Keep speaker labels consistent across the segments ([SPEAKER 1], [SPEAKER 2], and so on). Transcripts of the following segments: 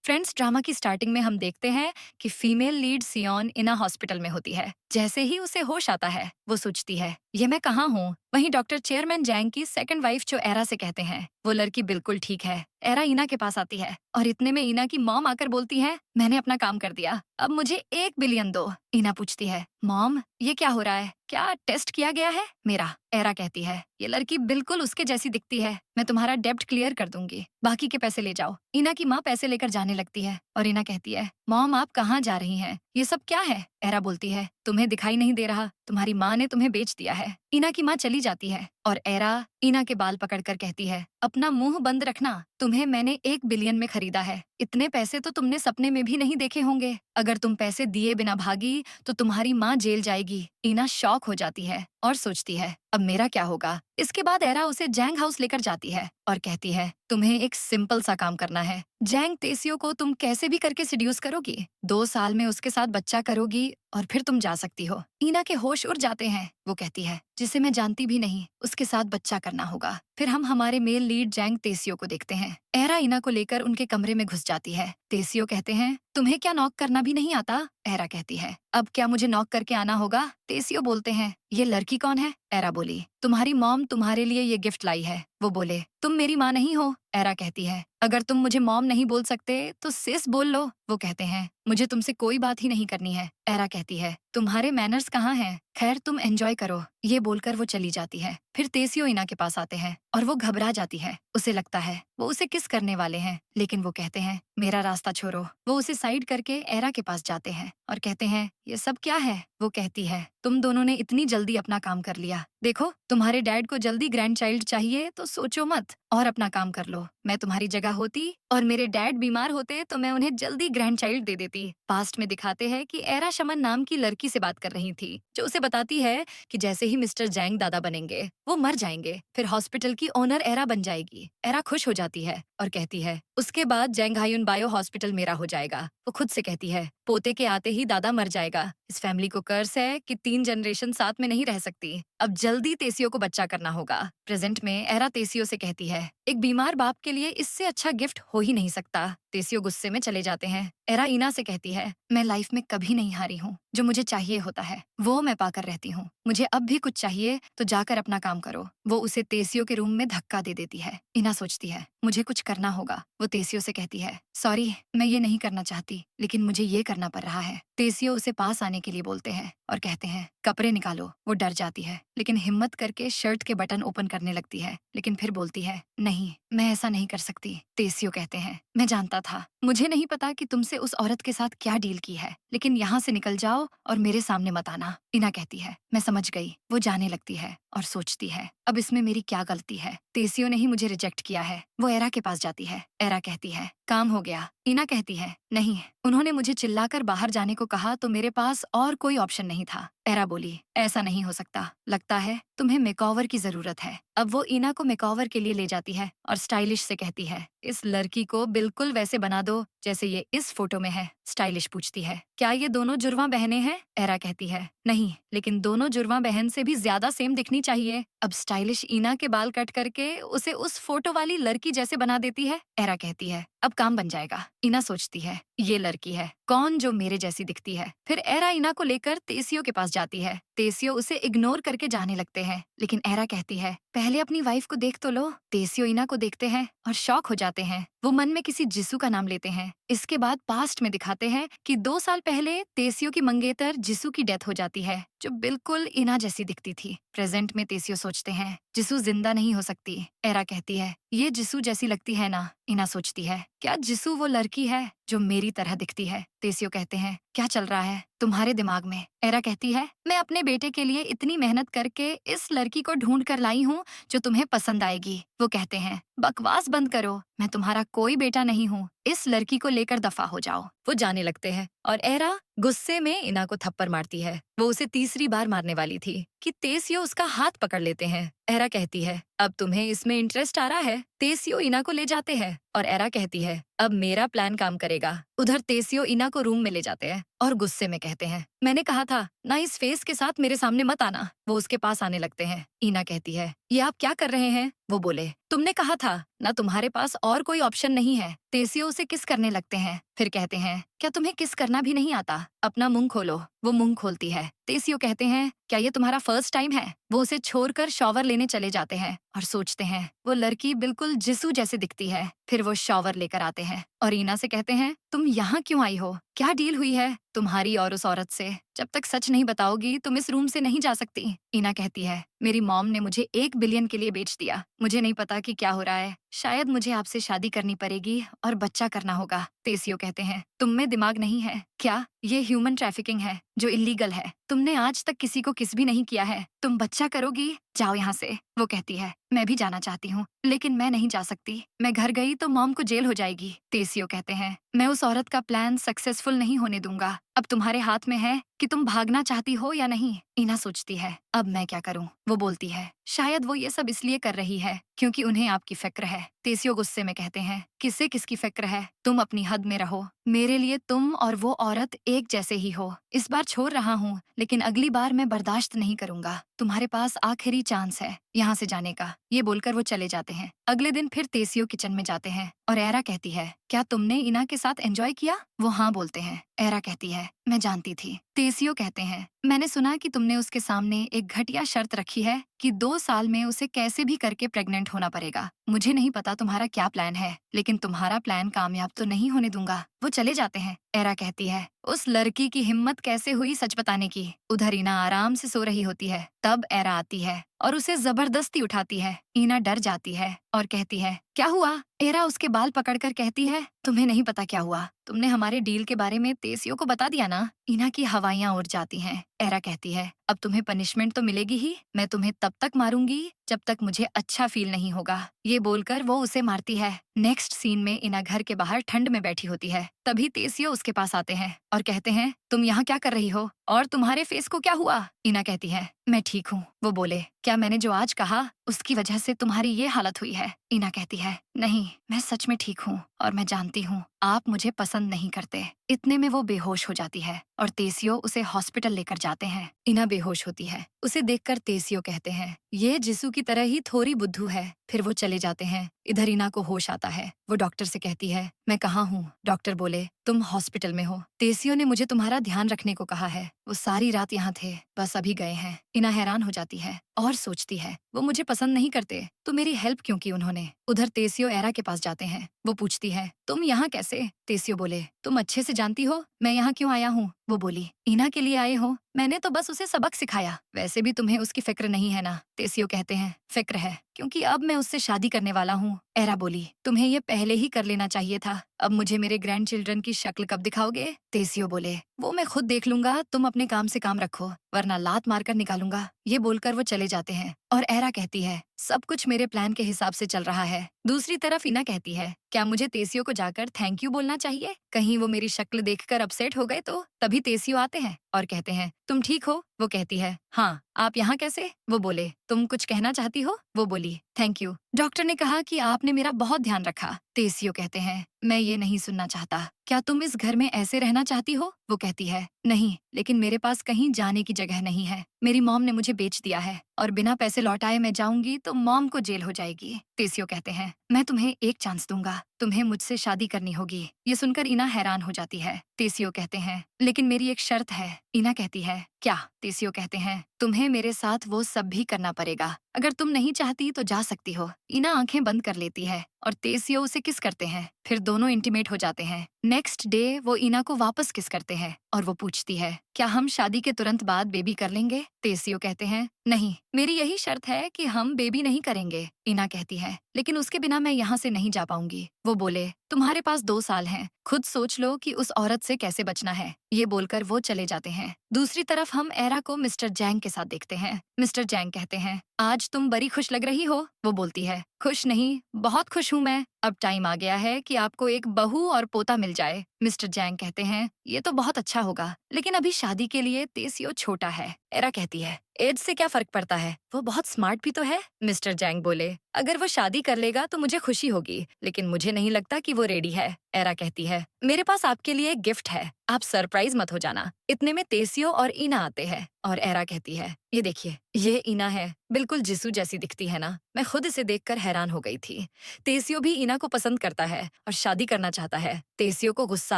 [SPEAKER 1] Friends drama की starting में हम देखते हैं कि फीमेल लीड सियोन इना हॉस्पिटल में होती है। जैसे ही उसे होश आता है वो सोचती है ये मैं कहाँ हूँ। वहीं डॉक्टर चेयरमैन जैंग की सेकंड वाइफ जो एरा से कहते हैं वो लड़की बिल्कुल ठीक है। एरा इना के पास आती है और इतने में इना की मॉम आकर बोलती है मैंने अपना काम कर दिया, अब मुझे 1 बिलियन दो। इना पूछती है मॉम ये क्या हो रहा है, क्या टेस्ट किया गया है मेरा। एरा कहती है ये लड़की बिल्कुल उसके जैसी दिखती है, मैं तुम्हारा डेब्ट क्लियर कर दूंगी, बाकी के पैसे ले जाओ। इना की माँ पैसे लेकर जाने लगती है और इना कहती है मॉम आप कहाँ जा रही हैं, ये सब क्या है। एरा बोलती है तुम्हें दिखाई नहीं दे रहा, तुम्हारी माँ ने तुम्हें बेच दिया है। इना की माँ चली जाती है और एरा इना के बाल पकड़कर कहती है अपना मुंह बंद रखना, तुम्हें मैंने 1 बिलियन में खरीदा है, इतने पैसे तो तुमने सपने में भी नहीं देखे होंगे। अगर तुम पैसे दिए बिना भागी तो तुम्हारी माँ जेल जाएगी। इना शॉक हो जाती है और सोचती है अब मेरा क्या होगा। इसके बाद एरा उसे जैंग हाउस लेकर जाती है और कहती है तुम्हें एक सिंपल सा काम करना है, जैंग तेसियो को तुम कैसे भी करके सिड्यूस करोगी, 2 साल में उसके साथ बच्चा करोगी और फिर तुम जा सकती हो। इना के होश उड़ जाते हैं, वो कहती है जिसे मैं जानती भी नहीं उसके साथ बच्चा करना होगा। फिर हम हमारे मेल लीड जैंग तेसियो को देखते हैं। एरा इना को लेकर उनके कमरे में घुस जाती है। तेसियो कहते हैं तुम्हें क्या नॉक करना भी नहीं आता। एरा कहती है अब क्या मुझे नॉक करके आना होगा। तेसियो बोलते हैं ये लड़की कौन है। एरा बोली तुम्हारी मॉम तुम्हारे लिए ये गिफ्ट लाई है। वो बोले तुम मेरी माँ नहीं हो। एरा कहती है अगर तुम मुझे मॉम नहीं बोल सकते तो सिस बोल लो। वो कहते हैं मुझे तुमसे कोई बात ही नहीं करनी है। एरा कहती है तुम्हारे मैनर्स कहाँ हैं, खैर तुम एंजॉय करो। ये बोलकर वो चली जाती है। फिर तेसियो इना के पास आते हैं और वो घबरा जाती है, उसे लगता है वो उसे किस करने वाले हैं, लेकिन वो कहते हैं मेरा रास्ता छोड़ो। वो उसे साइड करके एरा के पास जाते हैं और कहते हैं ये सब क्या है। वो कहती है तुम दोनों ने इतनी जल्दी अपना काम कर लिया, देखो तुम्हारे डैड को जल्दी ग्रैंड चाइल्ड चाहिए तो सोचो मत और अपना काम कर लो। मैं तुम्हारी जगह होती और मेरे डैड बीमार होते तो मैं उन्हें जल्दी ग्रैंड चाइल्ड दे देती। पास्ट में दिखाते हैं कि एरा शमन नाम की लड़की से बात कर रही थी जो उसे बताती है कि जैसे ही मिस्टर जैंग दादा बनेंगे वो मर जाएंगे, फिर हॉस्पिटल की ओनर एरा बन जाएगी। एरा खुश हो जाती है और कहती है उसके बाद जैंग हायुन बायो हॉस्पिटल मेरा हो जाएगा। वो खुद से कहती है पोते के आते ही दादा मर जाएगा, इस फैमिली को कर्स है कि 3 जनरेशन साथ में नहीं रह सकती, अब जल्दी तेसियो को बच्चा करना होगा। प्रेजेंट में एरा तेसियो से कहती है एक बीमार बाप के लिए इससे अच्छा गिफ्ट हो ही नहीं सकता। तेसियो गुस्से में चले जाते हैं। एरा इना से कहती है मैं लाइफ में कभी नहीं हारी हूँ, जो मुझे चाहिए होता है वो मैं पाकर रहती हूँ, मुझे अब भी कुछ चाहिए तो जाकर अपना काम करो। वो उसे तेसियो के रूम में धक्का दे देती है। इना सोचती है मुझे कुछ करना होगा। वो तेसियो से कहती है सॉरी मैं ये नहीं करना चाहती लेकिन मुझे ये करना पड़ रहा है। तेसियो उसे पास आने के लिए बोलते हैं और कहते हैं कपड़े निकालो। वो डर जाती है लेकिन हिम्मत करके शर्ट के बटन ओपन करने लगती है, लेकिन फिर बोलती है नहीं मैं ऐसा नहीं कर सकती। तेसियो कहते हैं मैं जानता था, मुझे नहीं पता कि तुमसे उस औरत के साथ क्या डील की है, लेकिन यहाँ से निकल जाओ और मेरे सामने मत आना। इना कहती है मैं समझ गई। वो जाने लगती है और सोचती है अब इसमें मेरी क्या गलती है, तेसियो ने ही मुझे रिजेक्ट किया है। वो एरा के पास जाती है। एरा कहती है काम हो गया। इना कहती है नहीं, उन्होंने मुझे चिल्लाकर बाहर जाने को कहा तो मेरे पास और कोई ऑप्शन नहीं था। एरा बोली ऐसा नहीं हो सकता, लगता है तुम्हें मेकओवर की जरूरत है। अब वो इना को मेकओवर के लिए ले जाती है और स्टाइलिश से कहती है इस लड़की को बिल्कुल वैसे बना दो जैसे ये इस फोटो में है। स्टाइलिश पूछती है क्या ये दोनों जुड़वा बहनें हैं। एरा कहती है नहीं, लेकिन दोनों जुड़वा बहन से भी ज्यादा सेम दिखनी चाहिए। अब स्टाइलिश इना के बाल कट करके उसे उस फोटो वाली लड़की जैसे बना देती है। एरा कहती है अब काम बन जाएगा। इना सोचती है ये लड़की है कौन जो मेरे जैसी दिखती है। फिर एरा इना को लेकर तेसियो के पास जाती है। तेसियो उसे इग्नोर करके जाने लगते हैं, लेकिन एरा कहती है पहले अपनी वाइफ को देख तो लो। तेसियो इना को देखते हैं और शॉक हो जाते हैं। वो मन में किसी जिसू का नाम लेते हैं। इसके बाद पास्ट में दिखाते हैं कि 2 साल पहले तेसियो की मंगेतर जिसू की डेथ हो जाती है जो बिल्कुल इना जैसी दिखती थी। प्रेजेंट में तेसियो सोचते हैं जिसू जिंदा नहीं हो सकती। एरा कहती है ये जिसू जैसी लगती है ना। इना सोचती है क्या जिसू वो लड़की है जो मेरी तरह दिखती है। तेसियो कहते हैं क्या चल रहा है तुम्हारे दिमाग में। एरा कहती है मैं अपने बेटे के लिए इतनी मेहनत करके इस लड़की को ढूंढ कर लाई हूँ जो तुम्हें पसंद आएगी। वो कहते हैं बकवास बंद करो, मैं तुम्हारा कोई बेटा नहीं हूँ, इस लड़की को लेकर दफा हो जाओ। वो जाने लगते हैं और एरा गुस्से में इना को थप्पड़ मारती है। वो उसे तीसरी बार मारने वाली थी कि तेसियो उसका हाथ पकड़ लेते हैं। एरा कहती है अब तुम्हें इसमें इंटरेस्ट आ रहा है। तेसियो इना को ले जाते हैं और एरा कहती है अब मेरा प्लान काम करेगा। उधर तेसियो इना को रूम में ले जाते हैं और गुस्से में कहते हैं मैंने कहा था ना इस फेस के साथ मेरे सामने मत आना। वो उसके पास आने लगते हैं। इना कहती है ये आप क्या कर रहे हैं। वो बोले, तुमने कहा था ना तुम्हारे पास और कोई ऑप्शन नहीं है। तेसियो उसे किस करने लगते हैं, फिर कहते हैं, क्या तुम्हें किस करना भी नहीं आता? अपना मुंह खोलो। वो मुंह खोलती है। तेसियो कहते हैं, क्या ये तुम्हारा फर्स्ट टाइम है? वो उसे छोड़कर शॉवर लेने चले जाते हैं और सोचते हैं वो लड़की बिल्कुल जिसू जैसे दिखती है। फिर वो शॉवर लेकर आते हैं और ईना से कहते हैं, तुम यहाँ क्यों आई हो? क्या डील हुई है तुम्हारी और उस औरत से? जब तक सच नहीं बताओगी तुम इस रूम से नहीं जा सकती। ईना कहती है, मेरी मॉम ने मुझे 1 बिलियन के लिए बेच दिया। मुझे नहीं पता कि क्या हो रहा है। शायद मुझे आपसे शादी करनी पड़ेगी और बच्चा करना होगा। तेसियो कहते हैं, तुम में दिमाग नहीं है क्या? ये ह्यूमन ट्रैफिकिंग है जो इलीगल है। तुमने आज तक किसी को किस भी नहीं किया है। तुम बच्चा करोगी? जाओ यहाँ से। वो कहती है, मैं भी जाना चाहती हूँ लेकिन मैं नहीं जा सकती। मैं घर गई तो मॉम को जेल हो जाएगी। तेसियो कहते हैं, मैं उस औरत का प्लान सक्सेसफुल नहीं होने दूंगा। अब तुम्हारे हाथ में है कि तुम भागना चाहती हो या नहीं। ईना सोचती है, अब मैं क्या करूं? वो बोलती है, शायद वो ये सब इसलिए कर रही है क्योंकि उन्हें आपकी फिक्र है। तेसियो गुस्से में कहते हैं, किससे किसकी फिक्र है? तुम अपनी हद में रहो। मेरे लिए तुम और वो औरत एक जैसे ही हो। इस बार छोड़ रहा हूँ लेकिन अगली बार मैं बर्दाश्त नहीं करूंगा। तुम्हारे पास आखिरी चांस है यहाँ से जाने का। ये बोलकर वो चले जाते हैं। अगले दिन फिर तेसियो किचन में जाते हैं और एरा कहती है, क्या तुमने ईना के साथ एंजॉय किया? वो हाँ बोलते हैं। एरा कहती है, मैं जानती थी। तेसियो कहते हैं, मैंने सुना कि तुमने उसके सामने एक घटिया शर्त रखी है कि 2 साल में उसे कैसे भी करके प्रेग्नेंट होना पड़ेगा। मुझे नहीं पता तुम्हारा क्या प्लान है लेकिन तुम्हारा प्लान कामयाब तो नहीं होने दूंगा। वो चले जाते हैं। एरा कहती है, उस लड़की की हिम्मत कैसे हुई सच बताने की? उधर ईना आराम से सो रही होती है। तब एरा आती है और उसे जबरदस्ती उठाती है। ईना डर जाती है और कहती है, क्या हुआ? एरा उसके बाल पकड़कर कहती है, तुम्हें नहीं पता क्या हुआ। तुमने हमारे डील के बारे में तेसियो को बता दिया ना। ईना की हवाइयां उड़ जाती हैं। एरा कहती है, अब तुम्हें पनिशमेंट तो मिलेगी ही। मैं तुम्हें तब तक मारूंगी जब तक मुझे अच्छा फील नहीं होगा। ये बोलकर वो उसे मारती है। नेक्स्ट सीन में ईना घर के बाहर ठंड में बैठी होती है। तभी तेसियो उसके पास आते हैं और कहते हैं, तुम यहाँ क्या कर रही हो और तुम्हारे फेस को क्या हुआ? ईना कहती है, मैं ठीक हूँ। वो बोले, क्या मैंने जो आज कहा उसकी वजह से तुम्हारी ये हालत हुई है? ईना कहती है, नहीं, मैं सच में ठीक हूँ और मैं जानती हूँ आप मुझे पसंद नहीं करते। इतने में वो बेहोश हो जाती है और तेसियो उसे हॉस्पिटल लेकर जाते हैं। ईना बेहोश होती है। उसे देखकर तेसियो कहते हैं, ये जिसू की तरह ही थोड़ी बुद्धू है। फिर वो चले जाते हैं। इधर ईना को होश आता है। वो डॉक्टर से कहती है, मैं कहाँ हूँ? डॉक्टर बोले, तुम हॉस्पिटल में हो। तेसियो ने मुझे तुम्हारा ध्यान रखने को कहा है। वो सारी रात यहाँ थे, बस अभी गए हैं। ईना हैरान हो जाती है और सोचती है, वो मुझे पसंद नहीं करते तो मेरी हेल्प क्यों की उन्होंने? उधर तेसियो एरा के पास जाते हैं। वो पूछती है, तुम यहाँ कैसे? तेसियो बोले, तुम अच्छे से जानती हो मैं यहाँ क्यों आया हूँ। वो बोली, ईना के लिए आए हो? मैंने तो बस उसे सबक सिखाया। वैसे भी तुम्हें उसकी फिक्र नहीं है ना? तेसियो कहते हैं, फिक्र है क्योंकि अब मैं उससे शादी करने वाला हूँ। एरा बोली, तुम्हें ये पहले ही कर लेना चाहिए था। अब मुझे मेरे ग्रैंड चिल्ड्रन की शक्ल कब दिखाओगे? तेसियो बोले, वो मैं खुद देख लूंगा, तुम अपने काम से काम रखो वरना लात मारकर निकालूंगा। ये बोलकर वो चले जाते हैं और एरा कहती है, सब कुछ मेरे प्लान के हिसाब से चल रहा है। दूसरी तरफ ईना कहती है, क्या मुझे तेसियो को जाकर थैंक यू बोलना चाहिए? कहीं वो मेरी शक्ल देखकर अपसेट हो गए तो? तभी तेसियो आते हैं और कहते हैं, तुम ठीक हो? वो कहती है, हाँ। आप यहाँ कैसे? वो बोले, तुम कुछ कहना चाहती हो? वो बोली, थैंक यू। डॉक्टर ने कहा कि आपने मेरा बहुत ध्यान रखा। तेसियो कहते हैं, मैं ये नहीं सुनना चाहता। क्या तुम इस घर में ऐसे रहना चाहती हो? वो कहती है, नहीं, लेकिन मेरे पास कहीं जाने की जगह नहीं है। मेरी मॉम ने मुझे बेच दिया है और बिना पैसे लौटाए मैं जाऊंगी तो मॉम को जेल हो जाएगी। तेसियो कहते हैं, मैं तुम्हें एक चांस दूंगा, तुम्हें मुझसे शादी करनी होगी। ये सुनकर ईना हैरान हो जाती है। तेसियो कहते हैं, लेकिन मेरी एक शर्त है। ईना कहती है, क्या? तेसियो कहते हैं, तुम्हें मेरे साथ वो सब भी करना पड़ेगा। अगर तुम नहीं चाहती तो जा सकती हो। ईना आंखें बंद कर लेती है और तेसियो उसे किस करते हैं। फिर दोनों इंटीमेट हो जाते हैं। नेक्स्ट डे वो ईना को वापस किस करते हैं और वो पूछती है, क्या हम शादी के तुरंत बाद बेबी कर लेंगे? तेसियो कहते हैं, नहीं, मेरी यही शर्त है कि हम बेबी नहीं करेंगे। ईना कहती है, लेकिन उसके बिना मैं यहाँ से नहीं जा पाऊंगी। वो बोले, तुम्हारे पास 2 साल हैं, खुद सोच लो कि उस औरत से कैसे बचना है। ये बोलकर वो चले जाते हैं। दूसरी तरफ हम एरा को मिस्टर जैंग के साथ देखते हैं। मिस्टर जैंग कहते हैं, आज तुम बड़ी खुश लग रही हो। वो बोलती है, खुश नहीं, बहुत खुश हूँ मैं। अब टाइम आ गया है कि आपको एक बहू और पोता मिल जाए। मिस्टर जैंग कहते हैं, ये तो बहुत अच्छा होगा, लेकिन अभी शादी के लिए तेसियो छोटा है। एरा कहती है, एज से क्या फर्क पड़ता है, वो बहुत स्मार्ट भी तो है। मिस्टर जैंग बोले, अगर वो शादी कर लेगा तो मुझे खुशी होगी, लेकिन मुझे नहीं लगता कि वो रेडी है। एरा कहती है, मेरे पास आपके लिए एक गिफ्ट है, आप सरप्राइज मत हो जाना। इतने में तेसियो और ईना आते हैं और एरा कहती है, ये देखिए, ये ईना है, बिल्कुल जिसू जैसी दिखती है ना। मैं खुद इसे देखकर हैरान हो गई थी। तेसियो भी ईना को पसंद करता है और शादी करना चाहता है। तेसियो को गुस्सा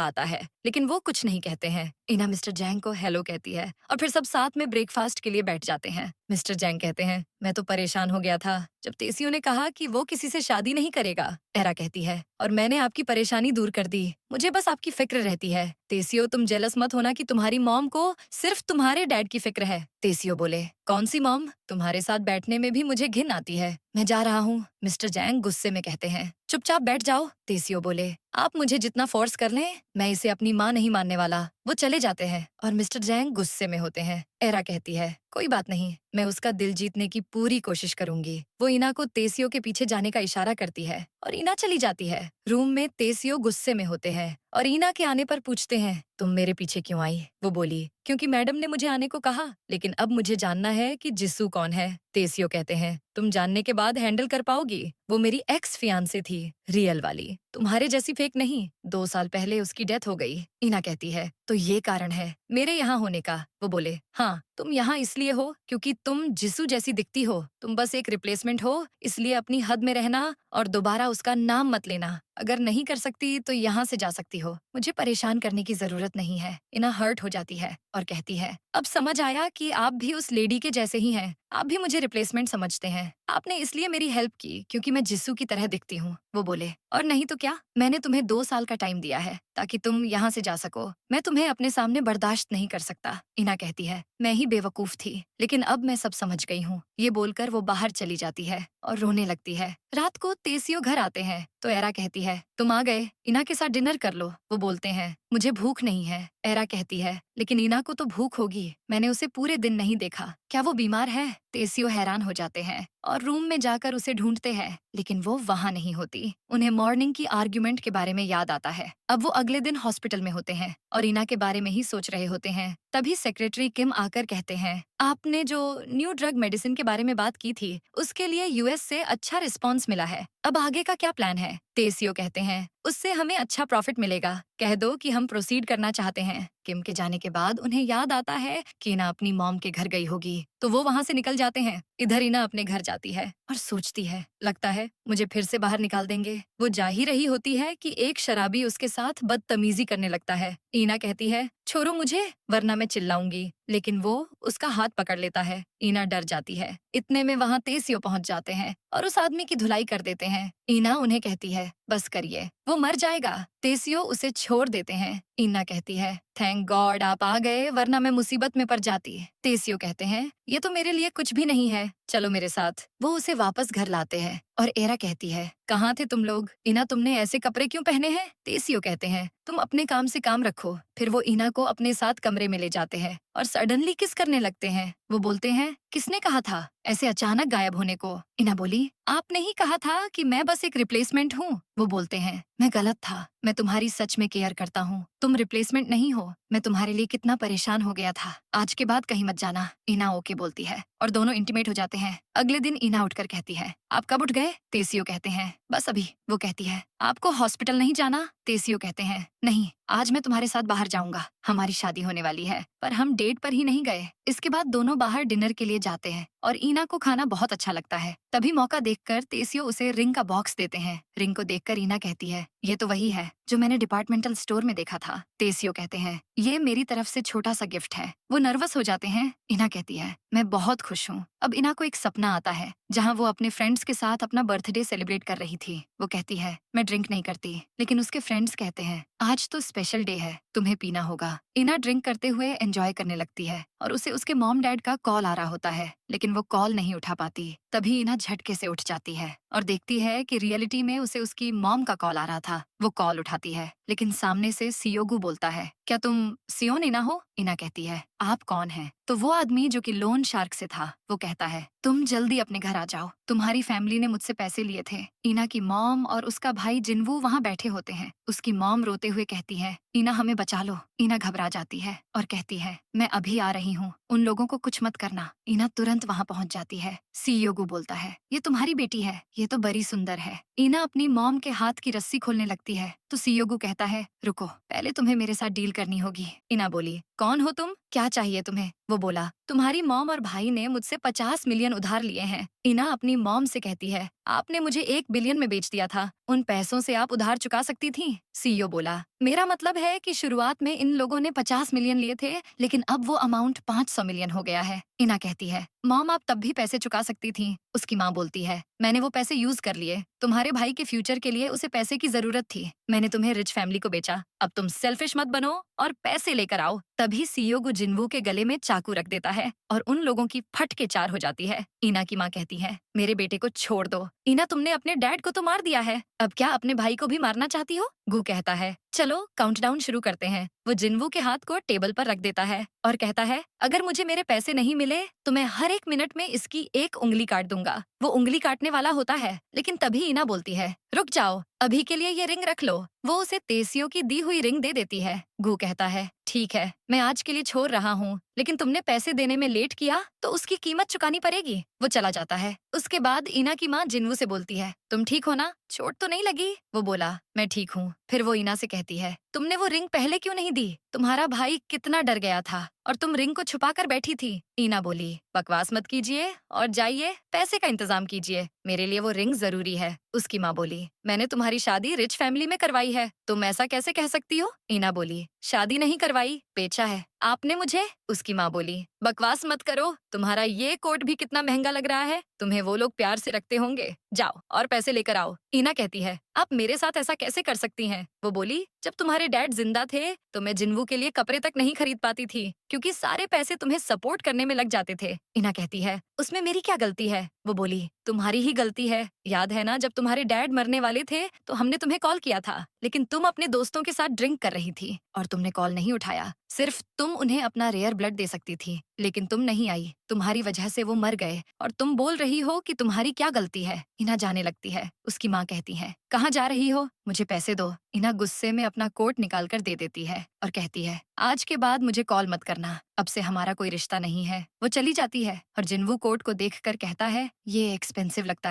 [SPEAKER 1] आता है, लेकिन वो कुछ नहीं कहते हैं। ईना मिस्टर जैंग को हेलो कहती है और फिर सब साथ में ब्रेकफास्ट के लिए बैठ जाते हैं। मिस्टर जैंग कहते हैं, मैं तो परेशान हो गया था जब तेसियो ने कहा कि वो किसी से शादी नहीं करेगा। एरा कहती है, और मैंने आपकी परेशानी दूर कर दी, मुझे बस आपकी फिक्र रहती है। तेसियो, तुम जेलस मत होना कि तुम्हारी मॉम को सिर्फ तुम्हारे डैड की फिक्र है। तेसियो बोले, कौन सी मॉम, तुम्हारे साथ बैठने में भी मुझे घिन आती है, मैं जा रहा हूँ। मिस्टर जैंग गुस्से में कहते हैं, चुपचाप बैठ जाओ। तेसियो बोले, आप मुझे जितना फोर्स कर लें, मैं इसे अपनी माँ नहीं मानने वाला। वो चले जाते हैं और मिस्टर जैंग गुस्से में होते हैं। एरा कहती है, कोई बात नहीं, मैं उसका दिल जीतने की पूरी कोशिश करूंगी। वो ईना को तेसियो के पीछे जाने का इशारा करती है और ईना चली जाती है। रूम में तेसियो गुस्से में होते हैं और ईना के आने पर पूछते हैं, तुम मेरे पीछे क्यों आई? वो बोली, क्योंकि मैडम ने मुझे आने को कहा, लेकिन अब मुझे जानना है कि जिसू कौन है। तेसियो कहते हैं, तुम जानने के बाद हैंडल कर पाओगी? वो मेरी एक्स फियांसे थी, रियल वाली, तुम्हारे जैसी फेक नहीं। 2 साल पहले उसकी डेथ हो गई। ईना कहती है, तो ये कारण है मेरे यहाँ होने का? वो बोले, हाँ, तुम यहाँ इसलिए हो क्योंकि तुम जिसू जैसी दिखती हो। तुम बस एक रिप्लेसमेंट हो, इसलिए अपनी हद में रहना और दोबारा उसका नाम मत लेना। अगर नहीं कर सकती तो यहाँ से जा सकती हो, मुझे परेशान करने की जरूरत नहीं है। ईना हर्ट हो जाती है और कहती है, अब समझ आया कि आप भी उस लेडी के जैसे ही हैं। आप भी मुझे रिप्लेसमेंट समझते हैं। आपने इसलिए मेरी हेल्प की क्योंकि मैं जिसू की तरह दिखती हूँ। वो बोले, और नहीं तो क्या, मैंने तुम्हें 2 साल का टाइम दिया है ताकि तुम यहाँ से जा सको। मैं तुम्हें अपने सामने बर्दाश्त नहीं कर सकता। ईना कहती है, मैं ही बेवकूफ थी, लेकिन अब मैं सब समझ गई हूँ। ये बोलकर वो बाहर चली जाती है और रोने लगती है। रात को तेसियो घर आते हैं तो एरा कहती है, तुम आ गए, ईना के साथ डिनर कर लो। वो बोलते हैं, मुझे भूख नहीं है। एरा कहती है, लेकिन ईना को तो भूख होगी, मैंने उसे पूरे दिन नहीं देखा, क्या वो बीमार है? तेसियो हैरान हो जाते हैं और रूम में जाकर उसे ढूंढते हैं, लेकिन वो वहाँ नहीं होती। उन्हें मॉर्निंग की आर्ग्यूमेंट के बारे में याद आता है। अब वो अगले दिन हॉस्पिटल में होते हैं और ईना के बारे में ही सोच रहे होते हैं। तभी सेक्रेटरी किम आकर कहते हैं, आपने जो न्यू ड्रग मेडिसिन के बारे में बात की थी, उसके लिए यूएस से अच्छा रिस्पॉन्स मिला है। अब आगे का क्या प्लान है? तेसियो कहते हैं, उससे हमें अच्छा प्रॉफिट मिलेगा, कह दो कि हम प्रोसीड करना चाहते हैं। किम के जाने के बाद उन्हें याद आता है कि ईना अपनी मॉम के घर गई होगी, तो वो वहाँ से निकल जाते हैं। इधर ईना अपने घर जाती है और सोचती है, लगता है मुझे फिर से बाहर निकाल देंगे। वो जा ही रही होती है कि एक शराबी उसके साथ बदतमीजी करने लगता है। ईना कहती है, छोड़ो मुझे, वरना मैं चिल्लाऊंगी, लेकिन वो उसका हाथ पकड़ लेता है। ईना डर जाती है। इतने में वहाँ तेसियो पहुँच जाते हैं और उस आदमी की धुलाई कर देते हैं। ईना उन्हें कहती है, बस करिए, वो मर जाएगा। तेसियो उसे छोड़ देते हैं। ईना कहती है, थैंक गॉड आप आ गए, वरना मैं मुसीबत में पड़ जाती। तेसियो कहते हैं, ये तो मेरे लिए कुछ भी नहीं है, चलो मेरे साथ। वो उसे वापस घर लाते हैं और एरा कहती है, कहाँ थे तुम लोग? ईना, तुमने ऐसे कपड़े क्यों पहने हैं? तेसियो कहते हैं, तुम अपने काम से काम रखो। फिर वो ईना को अपने साथ कमरे में ले जाते हैं और सडनली किस करने लगते हैं। वो बोलते हैं, किसने कहा था ऐसे अचानक गायब होने को? ईना बोली, आपने ही कहा था कि मैं बस एक रिप्लेसमेंट हूँ। वो बोलते हैं, मैं गलत था, मैं तुम्हारी सच में केयर करता हूँ, तुम रिप्लेसमेंट नहीं हो। मैं तुम्हारे लिए कितना परेशान हो गया था, आज के बाद कहीं मत जाना। ईना ओके बोलती है और दोनों इंटीमेट हो जाते हैं। अगले दिन ईना उठकर कहती है, आप कब उठ गए? तेसियो कहते हैं, बस अभी। वो कहती है, आपको हॉस्पिटल नहीं जाना? तेसियो कहते हैं, नहीं, आज मैं तुम्हारे साथ बाहर जाऊंगा, हमारी शादी होने वाली है। पर हम डेट पर ही नहीं गए। इसके बाद दोनों बाहर डिनर के लिए जाते हैं और ईना को खाना बहुत अच्छा लगता है। तभी मौका देखकर तेसियो उसे रिंग का बॉक्स देते हैं। रिंग को देखकर ईना कहती है, ये तो वही है जो मैंने डिपार्टमेंटल स्टोर में देखा था। तेसियो कहते हैं, ये मेरी तरफ से छोटा सा गिफ्ट है। वो नर्वस हो जाते हैं। ईना कहती है, मैं बहुत खुश हूँ। अब ईना को एक सपना आता है जहाँ वो अपने फ्रेंड्स के साथ अपना बर्थडे सेलिब्रेट कर रही थी। वो कहती है, मैं ड्रिंक नहीं करती, लेकिन उसके फ्रेंड्स कहते हैं, आज तो स्पेशल डे है, तुम्हें पीना होगा। ईना ड्रिंक करते हुए एंजॉय करने लगती है और उसे उसके मॉम डैड का कॉल आ रहा होता है, लेकिन वो कॉल नहीं उठा पाती। तभी ईना झटके से उठ जाती है और देखती है कि रियलिटी में उसे उसकी मॉम का कॉल आ रहा था। वो कॉल उठाती है, लेकिन सामने से सियोगु बोलता है, क्या तुम सियोन इना हो? इना कहती है, आप कौन हैं? तो वो आदमी जो कि लोन शार्क से था, वो कहता है, तुम जल्दी अपने घर आ जाओ, तुम्हारी फैमिली ने मुझसे पैसे लिए थे। इना की मॉम और उसका भाई जिनवू वहाँ बैठे होते हैं। उसकी मॉम रोते हुए कहती है, इना हमें बचा लो। इना घबरा जाती है और कहती है, मैं अभी आ रही हूँ, उन लोगों को कुछ मत करना। इना तुरंत वहाँ पहुँच जाती है। सीयोगु बोलता है, ये तुम्हारी बेटी है, ये तो बड़ी सुंदर है। इना अपनी मॉम के हाथ की रस्सी खोलने लगती है तो सीयोगु कहता है, रुको, पहले तुम्हें मेरे साथ डील करनी होगी। इना बोली, कौन हो तुम? क्या चाहिए तुम्हें? वो बोला, तुम्हारी मॉम और भाई ने मुझसे 50 मिलियन उधार लिए हैं। इना अपनी मॉम से कहती है, आपने मुझे 1 बिलियन में बेच दिया था, उन पैसों से आप उधार चुका सकती थी। सीईओ बोला, मेरा मतलब है कि शुरुआत में इन लोगों ने 50 मिलियन लिए थे, लेकिन अब वो अमाउंट 500 मिलियन हो गया है। इना कहती है, मॉम आप तब भी पैसे चुका सकती थी। उसकी माँ बोलती है, मैंने वो पैसे यूज कर लिए, तुम्हारे भाई के फ्यूचर के लिए उसे पैसे की जरूरत थी, मैंने तुम्हें रिच फैमिली को बेचा, अब तुम सेल्फिश मत बनो और पैसे लेकर आओ। तभी सीईओ जिन्वू के गले में चाकू रख देता है और उन लोगों की फट के 4 हो जाती है। इना की माँ कहती है, मेरे बेटे को छोड़ दो। इना तुमने अपने डैड को तो मार दिया है, अब क्या अपने भाई को भी मारना चाहती हो? गु कहता है, चलो काउंटडाउन शुरू करते हैं। वो जिन्वू के हाथ को टेबल पर रख देता है और कहता है, अगर मुझे मेरे पैसे नहीं मिले तो मैं हर 1 मिनट में इसकी 1 उंगली काट दूंगा। वो उंगली काटने वाला होता है, लेकिन तभी इना बोलती है, रुक जाओ, अभी के लिए ये रिंग रख लो। वो उसे तेसियों की दी हुई रिंग दे देती है। गु कहता है, ठीक है, मैं आज के लिए छोड़ रहा हूँ, लेकिन तुमने पैसे देने में लेट किया तो उसकी कीमत चुकानी पड़ेगी। वो चला जाता है। उसके बाद इना की माँ जिन्वू से बोलती है, तुम ठीक हो ना? चोट तो नहीं लगी? वो बोला, मैं ठीक हूँ। फिर वो इना से कहती है, तुमने वो रिंग पहले क्यों नहीं दी? तुम्हारा भाई कितना डर गया था और तुम रिंग को छुपा कर बैठी थी। इना बोली, बकवास मत कीजिए और जाइए पैसे का इंतजाम कीजिए, मेरे लिए वो रिंग जरूरी है। उसकी माँ बोली, मैंने तुम्हारी शादी रिच फैमिली में करवाई है, तुम ऐसा कैसे कह सकती हो? इना बोली, शादी नहीं करवाई, बेचा है आपने मुझे। उसकी माँ बोली, बकवास मत करो, तुम्हारा ये कोट भी कितना महंगा लग रहा है, तुम्हें वो लोग प्यार से रखते होंगे, जाओ और पैसे लेकर आओ। इना कहती है, आप मेरे साथ ऐसा कैसे कर सकती हैं? वो बोली, जब तुम्हारे डैड जिंदा थे तो मैं जिन्वू के लिए कपड़े तक नहीं खरीद पाती थी, क्योंकि सारे पैसे तुम्हें सपोर्ट करने में लग जाते थे। इना कहती है, उसमें मेरी क्या गलती है? वो बोली, तुम्हारी ही गलती है। याद है ना, जब तुम्हारे डैड मरने वाले थे तो हमने तुम्हें कॉल किया था, लेकिन तुम अपने दोस्तों के साथ ड्रिंक कर रही थी और तुमने कॉल नहीं उठाया। सिर्फ तुम उन्हें अपना रेयर ब्लड दे सकती थी, लेकिन तुम नहीं आई, तुम्हारी वजह से वो मर गए और तुम बोल रही हो कि तुम्हारी क्या गलती है। इना जाने लगती है। उसकी माँ कहती है, कहाँ जा रही हो? मुझे पैसे दो। इना गुस्से में अपना कोट निकाल कर दे देती है और कहती है, आज के बाद मुझे कॉल मत करना, अब से हमारा कोई रिश्ता नहीं है। वो चली जाती है और जिन्वू कोट को देखकर कहता है, ये एक्सपेंसिव लगता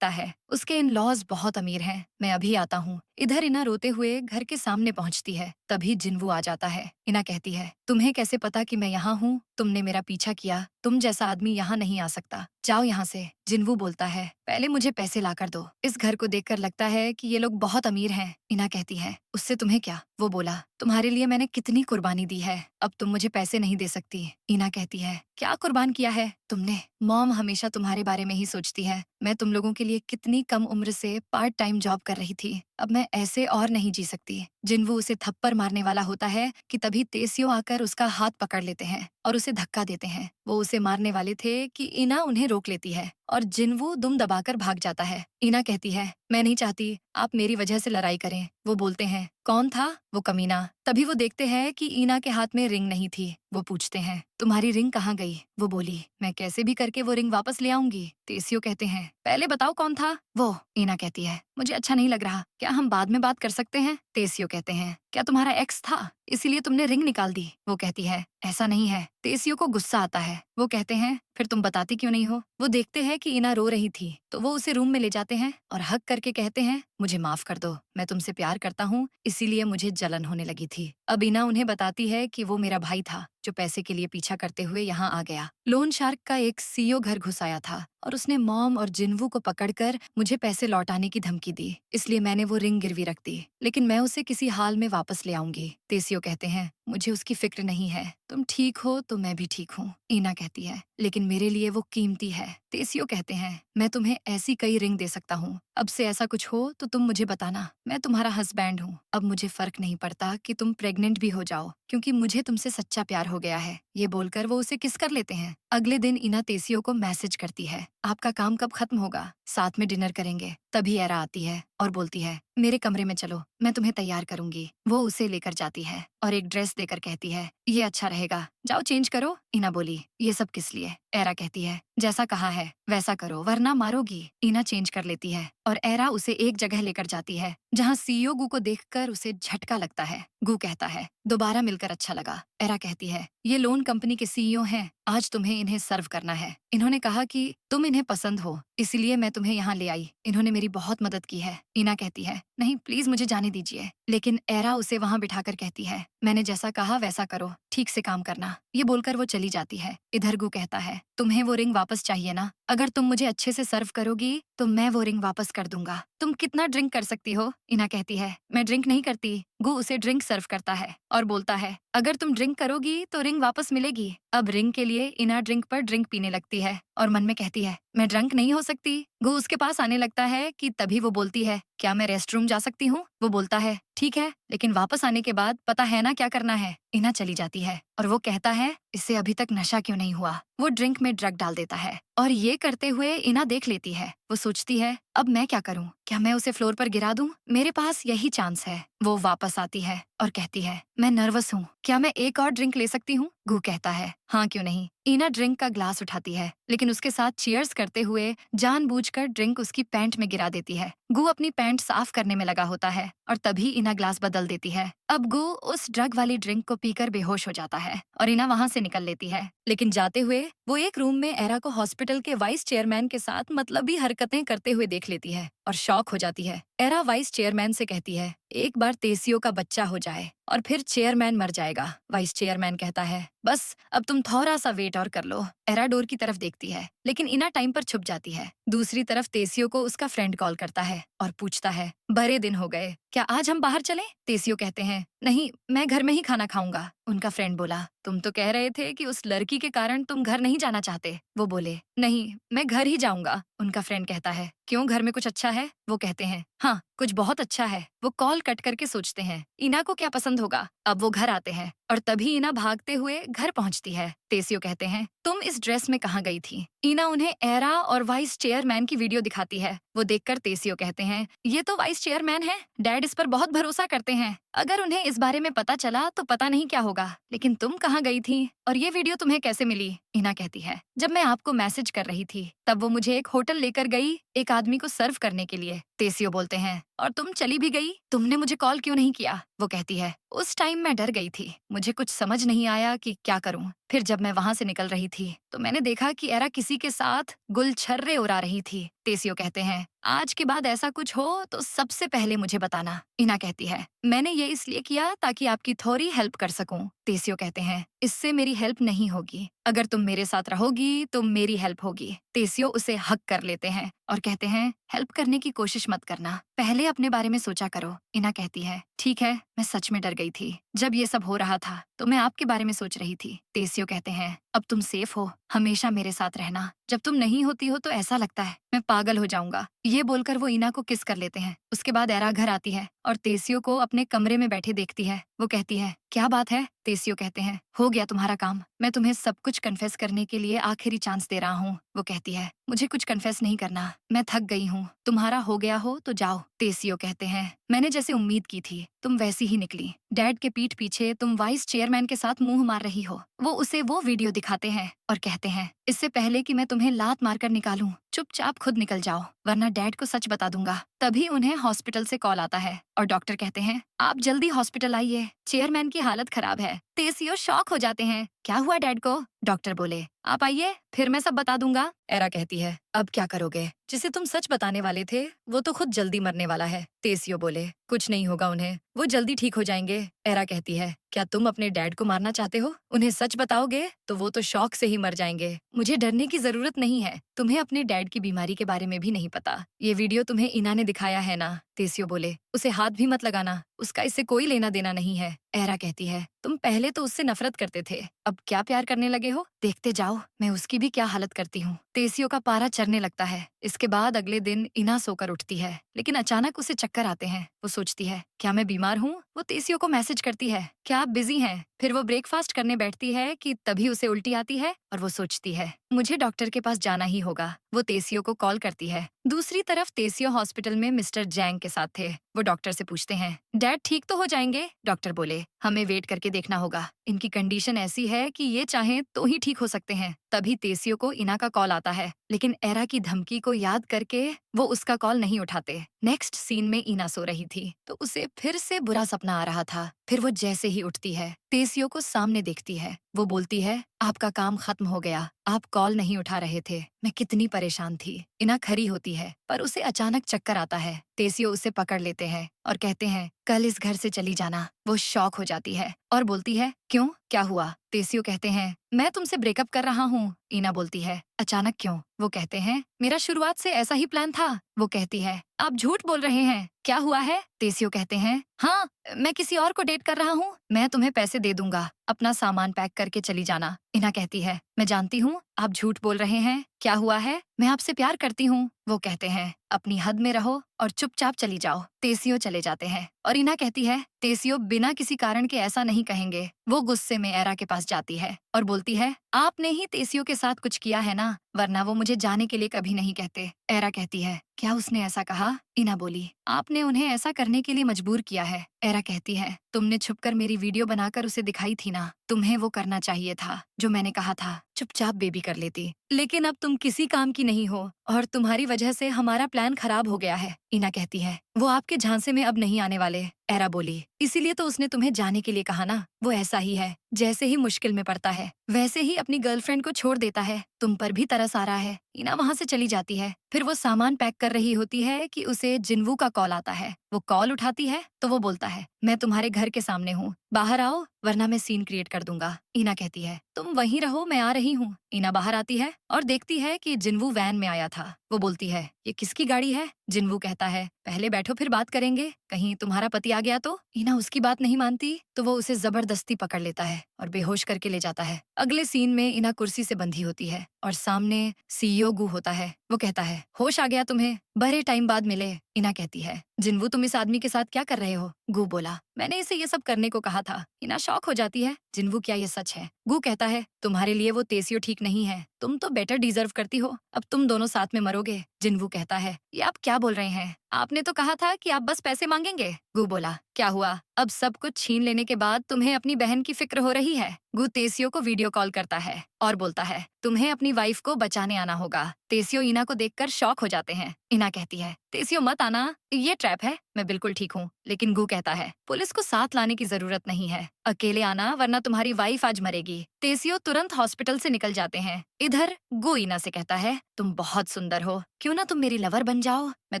[SPEAKER 1] है उसके इन लॉज बहुत अमीर हैं, मैं अभी आता हूँ। इधर इना रोते हुए घर के सामने पहुँचती है, तभी जिन्वू आ जाता है। इना कहती है, तुम्हें कैसे पता कि मैं यहाँ हूँ? तुमने मेरा पीछा किया, तुम जैसा आदमी यहाँ नहीं आ सकता, जाओ यहाँ से। जिन्वू बोलता है, पहले मुझे पैसे लाकर दो। इस घर को देखकर लगता है कि ये लोग बहुत अमीर हैं। इना कहती है, उससे तुम्हें क्या? वो बोला, तुम्हारे लिए मैंने कितनी कुर्बानी दी है, अब तुम मुझे पैसे नहीं दे सकती। इना कहती है, क्या कुर्बान किया है तुमने? मॉम हमेशा तुम्हारे बारे में ही सोचती है, मैं तुम लोगों के लिए कितनी कम उम्र से पार्ट टाइम जॉब कर रही थी, अब मैं ऐसे और नहीं जी सकती। जिन्वू उसे थप्पड़ मारने वाला होता है कि तभी तेसियों आकर उसका हाथ पकड़ लेते हैं और उसे धक्का देते हैं। वो उसे मारने वाले थे कि इना उन्हें रोक लेती है और जिन्वू दुम दबाकर भाग जाता है। इना कहती है, मैं नहीं चाहती आप मेरी वजह से लड़ाई करें। वो बोलते हैं, कौन था वो कमीना? तभी वो देखते हैं कि इना के हाथ में रिंग नहीं थी। वो पूछते हैं, तुम्हारी रिंग कहाँ गई? वो बोली, मैं कैसे भी करके वो रिंग वापस ले आऊंगी। तेसियो कहते हैं, पहले बताओ कौन था वो? इना कहती है, मुझे अच्छा नहीं लग रहा, क्या हम बाद में बात कर सकते हैं? तेसियो कहते हैं, क्या तुम्हारा एक्स था इसीलिए तुमने रिंग निकाल दी? वो कहती है, ऐसा नहीं है। तेसियो को गुस्सा आता है। वो कहते हैं, फिर तुम बताती क्यों नहीं हो? वो देखते हैं कि इना रो रही थी तो वो उसे रूम में ले जाते हैं और हक करके कहते हैं, मुझे माफ कर दो, मैं तुमसे प्यार करता हूँ, इसीलिए मुझे जलन होने लगी थी। अब इना उन्हें बताती है कि वो मेरा भाई था जो पैसे के लिए पीछा करते हुए यहाँ आ गया। लोन शार्क का एक सीईओ घर घुस आया था और उसने मॉम और जिन्वू को पकड़कर मुझे पैसे लौटाने की धमकी दी, इसलिए मैंने वो रिंग गिरवी रख दी, लेकिन मैं उसे किसी हाल में वापस ले आऊंगी। तेसियो कहते हैं, मुझे उसकी फिक्र नहीं है, तुम ठीक हो तो मैं भी ठीक हूँ। इना कहती है, लेकिन मेरे लिए वो कीमती है। तेसियो कहते हैं, मैं तुम्हें ऐसी कई रिंग दे सकता हूँ, अब से ऐसा कुछ हो तो तुम मुझे बताना, मैं तुम्हारा हस्बैंड हूँ। अब मुझे फर्क नहीं पड़ता कि तुम प्रेग्नेंट भी हो जाओ, क्योंकि मुझे तुमसे सच्चा प्यार हो गया है। ये बोलकर वो उसे किस कर लेते हैं। अगले दिन इना तेसियो को मैसेज करती है, आपका काम कब खत्म होगा? साथ में डिनर करेंगे। तभी एरा आती है और बोलती है, मेरे कमरे में चलो, मैं तुम्हें तैयार करूंगी। वो उसे लेकर जाती है और एक ड्रेस देकर कहती है, ये अच्छा रहेगा, जाओ चेंज करो। इना बोली, ये सब किस लिए? एरा कहती है, जैसा कहा है वैसा करो वरना मारोगी। इना चेंज कर लेती है और एरा उसे एक जगह लेकर जाती है जहाँ सीईओ गु को देखकर उसे झटका लगता है। गु कहता है, दोबारा मिलकर अच्छा लगा। एरा कहती है, ये लोन कंपनी के सीईओ हैं, आज तुम्हें इन्हें सर्व करना है। इन्होंने कहा कि तुम इन्हें पसंद हो, इसलिए मैं तुम्हें यहाँ ले आई। इन्होंने मेरी बहुत मदद की है। इना कहती है, नहीं प्लीज मुझे जाने दीजिए। लेकिन एरा उसे वहाँ बिठाकर कहती है, मैंने जैसा कहा वैसा करो, ठीक से काम करना। ये बोलकर वो चली जाती है। इधर गु कहता है, तुम्हें वो रिंग वापस चाहिए ना? अगर तुम मुझे अच्छे से सर्व करोगी तो मैं वो रिंग वापस कर दूंगा। तुम कितना ड्रिंक कर सकती हो? इना कहती है, मैं ड्रिंक नहीं करती। गु उसे ड्रिंक सर्व करता है और बोलता है, अगर तुम ड्रिंक करोगी तो रिंग वापस मिलेगी। अब रिंग के लिए इना ड्रिंक पर ड्रिंक पीने लगती है और मन में कहती है, मैं ड्रंक नहीं हो सकती। गु उसके पास आने लगता है कि तभी वो बोलती है, क्या मैं रेस्ट रूम जा सकती हूँ? वो बोलता है, ठीक है, लेकिन वापस आने के बाद पता है ना क्या करना है। इना चली जाती है और वो कहता है, इससे अभी तक नशा क्यों नहीं हुआ? वो ड्रिंक में ड्रग डाल देता है और ये करते हुए इना देख लेती है। वो सोचती है, अब मैं क्या करूं? क्या मैं उसे फ्लोर पर गिरा दूं? मेरे पास यही चांस है। वो वापस आती है और कहती है, मैं नर्वस हूँ, क्या मैं एक और ड्रिंक ले सकती हूँ? गु कहता है, हाँ क्यों नहीं। इना ड्रिंक का ग्लास उठाती है, लेकिन उसके साथ चीयर्स करते हुए जानबूझकर ड्रिंक उसकी पैंट में गिरा देती है। गु अपनी पैंट साफ करने में लगा होता है और तभी इना ग्लास बदल देती है। अब गु उस ड्रग वाली ड्रिंक को पीकर बेहोश हो जाता है और इना वहाँ से निकल लेती है। लेकिन जाते हुए वो एक रूम में एरा को हॉस्पिटल के वाइस चेयरमैन के साथ मतलबी हरकतें करते हुए देख लेती है और शॉक हो जाती है। एरा वाइस चेयरमैन से कहती है, एक बार तेसियो का बच्चा हो जाए और फिर चेयरमैन मर जाएगा। वाइस चेयरमैन कहता है, बस अब तुम थोड़ा सा वेट और कर लो। एरा डोर की तरफ देखती है, लेकिन इना टाइम पर छुप जाती है। दूसरी तरफ तेसियो को उसका फ्रेंड कॉल करता है और पूछता है, बड़े दिन हो गए, क्या आज हम बाहर चलें? तेसियो कहते हैं, नहीं, मैं घर में ही खाना खाऊंगा। उनका फ्रेंड बोला, तुम तो कह रहे थे कि उस लड़की के कारण तुम घर नहीं जाना चाहते। वो बोले, नहीं, मैं घर ही जाऊंगा। उनका फ्रेंड कहता है, क्यों, घर में कुछ अच्छा है? वो कहते हैं, हाँ, कुछ बहुत अच्छा है। वो कॉल कट करके सोचते हैं, इना को क्या पसंद होगा। अब वो घर आते हैं और तभी इना भागते हुए घर पहुंचती है। तेसियो कहते हैं, तुम इस ड्रेस में कहाँ गई थी? इना उन्हें एरा और वाइस चेयरमैन की वीडियो दिखाती है। वो देखकर तेसियो कहते हैं, ये तो वाइस चेयरमैन है, डैड इस पर बहुत भरोसा करते हैं। अगर उन्हें इस बारे में पता चला तो पता नहीं क्या होगा। लेकिन तुम कहाँ गई थी और ये वीडियो तुम्हें कैसे मिली? इना कहती है, जब मैं आपको मैसेज कर रही थी तब वो मुझे एक होटल लेकर गई एक आदमी को सर्व करने के लिए। तेसियो बोलते हैं, और तुम चली भी गई, तुमने मुझे कॉल क्यों नहीं किया? वो कहती है, उस टाइम मैं डर गई थी, मुझे कुछ समझ नहीं आया कि क्या करूं। फिर जब मैं वहाँ से निकल रही थी तो मैंने देखा कि एरा किसी के साथ गुलछर्रे उड़ा रही थी। तेसियो कहते हैं, आज के बाद ऐसा कुछ हो तो सबसे पहले मुझे बताना। इना कहती है, मैंने ये इसलिए किया ताकि आपकी थोड़ी हेल्प कर सकूं। तेसियो कहते हैं, इससे मेरी हेल्प नहीं होगी, अगर तुम मेरे साथ रहोगी तो मेरी हेल्प होगी। तेसियो उसे हक कर लेते हैं और कहते हैं, हेल्प करने की कोशिश मत करना, पहले अपने बारे में सोचा करो। इना कहती है, ठीक है, मैं सच में डर गई थी। जब ये सब हो रहा था तो मैं आपके बारे में सोच रही थी। तेसियो कहते हैं, अब तुम सेफ हो, हमेशा मेरे साथ रहना। जब तुम नहीं होती हो तो ऐसा लगता है मैं पागल हो जाऊंगा। ये बोलकर वो इना को किस कर लेते हैं। उसके बाद एरा घर आती है और तेसियो को अपने कमरे में बैठे देखती है। वो कहती है, क्या बात है? तेसियो कहते हैं, हो गया तुम्हारा काम, मैं तुम्हें सब कुछ कन्फेस करने के लिए आखिरी चांस दे रहा हूँ। वो कहती है, मुझे कुछ कन्फेस नहीं करना, मैं थक गई हूँ, तुम्हारा हो गया हो तो जाओ। तेसियो कहते हैं, मैंने जैसे उम्मीद की थी तुम वैसी ही निकली। डैड के पीठ पीछे तुम वाइस चेयरमैन के साथ मुंह मार रही हो। वो उसे वो वीडियो दिखाते हैं और कहते हैं, इससे पहले कि मैं तुम्हें लात मारकर निकालूं, चुपचाप खुद निकल जाओ वरना डैड को सच बता दूंगा। तभी उन्हें हॉस्पिटल से कॉल आता है और डॉक्टर कहते हैं, आप जल्दी हॉस्पिटल आइए, चेयरमैन की हालत खराब है। तेसियो शॉक हो जाते हैं, क्या हुआ डैड को? डॉक्टर बोले, आप आइए, फिर मैं सब बता दूंगा। एरा कहती है, अब क्या करोगे? जिसे तुम सच बताने वाले थे वो तो खुद जल्दी मरने वाला है। तेसियो बोले, कुछ नहीं होगा उन्हें, वो जल्दी ठीक हो जाएंगे। एरा कहती है, क्या तुम अपने डैड को मारना चाहते हो? उन्हें सच बताओगे तो वो तो शौक से ही मर जाएंगे। मुझे डरने की जरूरत नहीं है, तुम्हें अपने डैड की बीमारी के बारे में भी नहीं पता। ये वीडियो तुम्हें इना ने दिखाया है ना? तेसियो बोले, उसे हाथ भी मत लगाना, उसका इससे कोई लेना देना नहीं है। एरा कहती है, तुम पहले तो उससे नफरत करते थे, अब क्या प्यार करने लगे हो? देखते जाओ, मैं उसकी भी क्या हालत करती हूँ। तेसियो का पारा चढ़ने लगता है। इसके बाद अगले दिन इना सोकर उठती है, लेकिन अचानक उसे चक्कर आते हैं। वो सोचती है, क्या मैं बीमार हूँ? वो तेसियो को मैसेज करती है, क्या आप बिजी हैं? फिर वो ब्रेकफास्ट करने बैठती है कि तभी उसे उल्टी आती है और वो सोचती है, मुझे डॉक्टर के पास जाना ही होगा। वो तेसियो को कॉल करती है। दूसरी तरफ तेसियो हॉस्पिटल में मिस्टर जैंग के साथ थे। वो डॉक्टर से पूछते हैं, डैड ठीक तो हो जाएंगे? डॉक्टर बोले, हमें वेट करके देखना होगा। इनकी कंडीशन ऐसी है कि ये चाहें तो ही ठीक हो सकते हैं। तभी तेसियो को इना का कॉल आता है, लेकिन एरा की धमकी को याद करके वो उसका कॉल नहीं उठाते। नेक्स्ट सीन में इना सो रही थी तो उसे फिर से बुरा सपना आ रहा था। फिर वो जैसे ही उठती है, तेसियो को सामने देखती है। वो बोलती है, आपका काम खत्म हो गया, आप कॉल नहीं उठा रहे थे, मैं कितनी परेशान थी। इना खड़ी होती है पर उसे अचानक चक्कर आता है। तेसियो उसे पकड़ लेते हैं और कहते हैं, कल इस घर से चली जाना। वो शॉक हो जाती है और बोलती है, क्यों, क्या हुआ? तेसियो कहते हैं, मैं तुमसे ब्रेकअप कर रहा हूँ। इना बोलती है, अचानक क्यों? वो कहते हैं, मेरा शुरुआत से ऐसा ही प्लान था। वो कहती है, आप झूठ बोल रहे हैं, क्या हुआ है? तेसियो कहते हैं, हाँ, मैं किसी और को डेट कर रहा हूँ। मैं तुम्हें पैसे दे दूंगा, अपना सामान पैक करके चली जाना। इना कहती है, मैं जानती हूँ आप झूठ बोल रहे हैं, क्या हुआ है? मैं आपसे प्यार करती हूँ। वो कहते हैं, अपनी हद में रहो और चुपचाप चली जाओ। तेसियो चले जाते हैं और इना कहती है, तेसियो बिना किसी कारण के ऐसा नहीं कहेंगे। वो गुस्से में एरा के पास जाती है और बोलती है, आपने ही तेसियो के साथ कुछ किया है ना, वरना वो मुझे जाने के लिए कभी नहीं कहते। एरा कहती है, क्या उसने ऐसा कहा? इना बोली, आपने उन्हें ऐसा करने के लिए मजबूर किया है। एरा कहती है, तुमने छुपकर मेरी वीडियो बनाकर उसे दिखाई थी ना, तुम्हें वो करना चाहिए था जो मैंने कहा था, चुपचाप बेबी कर लेती। लेकिन अब तुम किसी काम की नहीं हो और तुम्हारी वजह से हमारा प्लान खराब हो गया है। इना कहती है, वो आपके झांसे में अब नहीं आने वाले। एरा बोली, इसीलिए तो उसने तुम्हें जाने के लिए कहा ना। वो ऐसा ही है, जैसे ही मुश्किल में पड़ता है वैसे ही अपनी गर्लफ्रेंड को छोड़ देता है। तुम पर भी तरस आ रहा है। इना वहाँ से चली जाती है। फिर वो सामान पैक कर रही होती है कि उसे जिन्वू का कॉल आता है। वो कॉल उठाती है तो वो बोलता है, मैं तुम्हारे घर के सामने हूँ, बाहर आओ वरना मैं सीन क्रिएट कर दूंगा। इना कहती है, तुम वहीं रहो, मैं आ रही हूँ। इना बाहर आती है और देखती है कि जिन्वू वैन में आया था। वो बोलती है, ये किसकी गाड़ी है? जिन्वू कहता है, पहले बैठो फिर बात करेंगे, कहीं तुम्हारा पति आ गया तो। इना उसकी बात नहीं मानती तो वो उसे जबरदस्ती पकड़ लेता है और बेहोश करके ले जाता है। अगले सीन में इना कुर्सी से बंधी होती है और सामने सीईओ गू होता है। वो कहता है, होश आ गया तुम्हें, बड़े टाइम बाद मिले। इना कहती है, जिन्वू तुम इस आदमी के साथ क्या कर रहे हो? गू बोला, मैंने इसे ये सब करने को कहा था। इना शॉक हो जाती है, जिन्वू क्या ये सच है? गू कहता है, तुम्हारे लिए वो तेसियो ठीक नहीं है, तुम तो बेटर डिजर्व करती हो, अब तुम दोनों साथ में मरोगे। जिन्वू कहता है, ये आप क्या बोल रहे हैं? आपने तो कहा था कि आप बस पैसे मांगेंगे। गू बोला, क्या हुआ, अब सब कुछ छीन लेने के बाद तुम्हें अपनी बहन की फिक्र हो रही है? गू तेसियो को वीडियो कॉल करता है और बोलता है, तुम्हें अपनी वाइफ को बचाने आना होगा। तेसियो इना को देखकर शॉक हो जाते हैं। इना कहती है, तेसियो मत आना, ये ट्रैप है, मैं बिल्कुल ठीक हूँ। लेकिन गू कहता है, पुलिस को साथ लाने की जरूरत नहीं है, अकेले आना वरना तुम्हारी वाइफ आज मरेगी। तेसियो तुरंत हॉस्पिटल से निकल जाते हैं। इधर गू इना से कहता है, तुम बहुत सुंदर हो, क्यों ना तुम मेरी लवर बन जाओ, मैं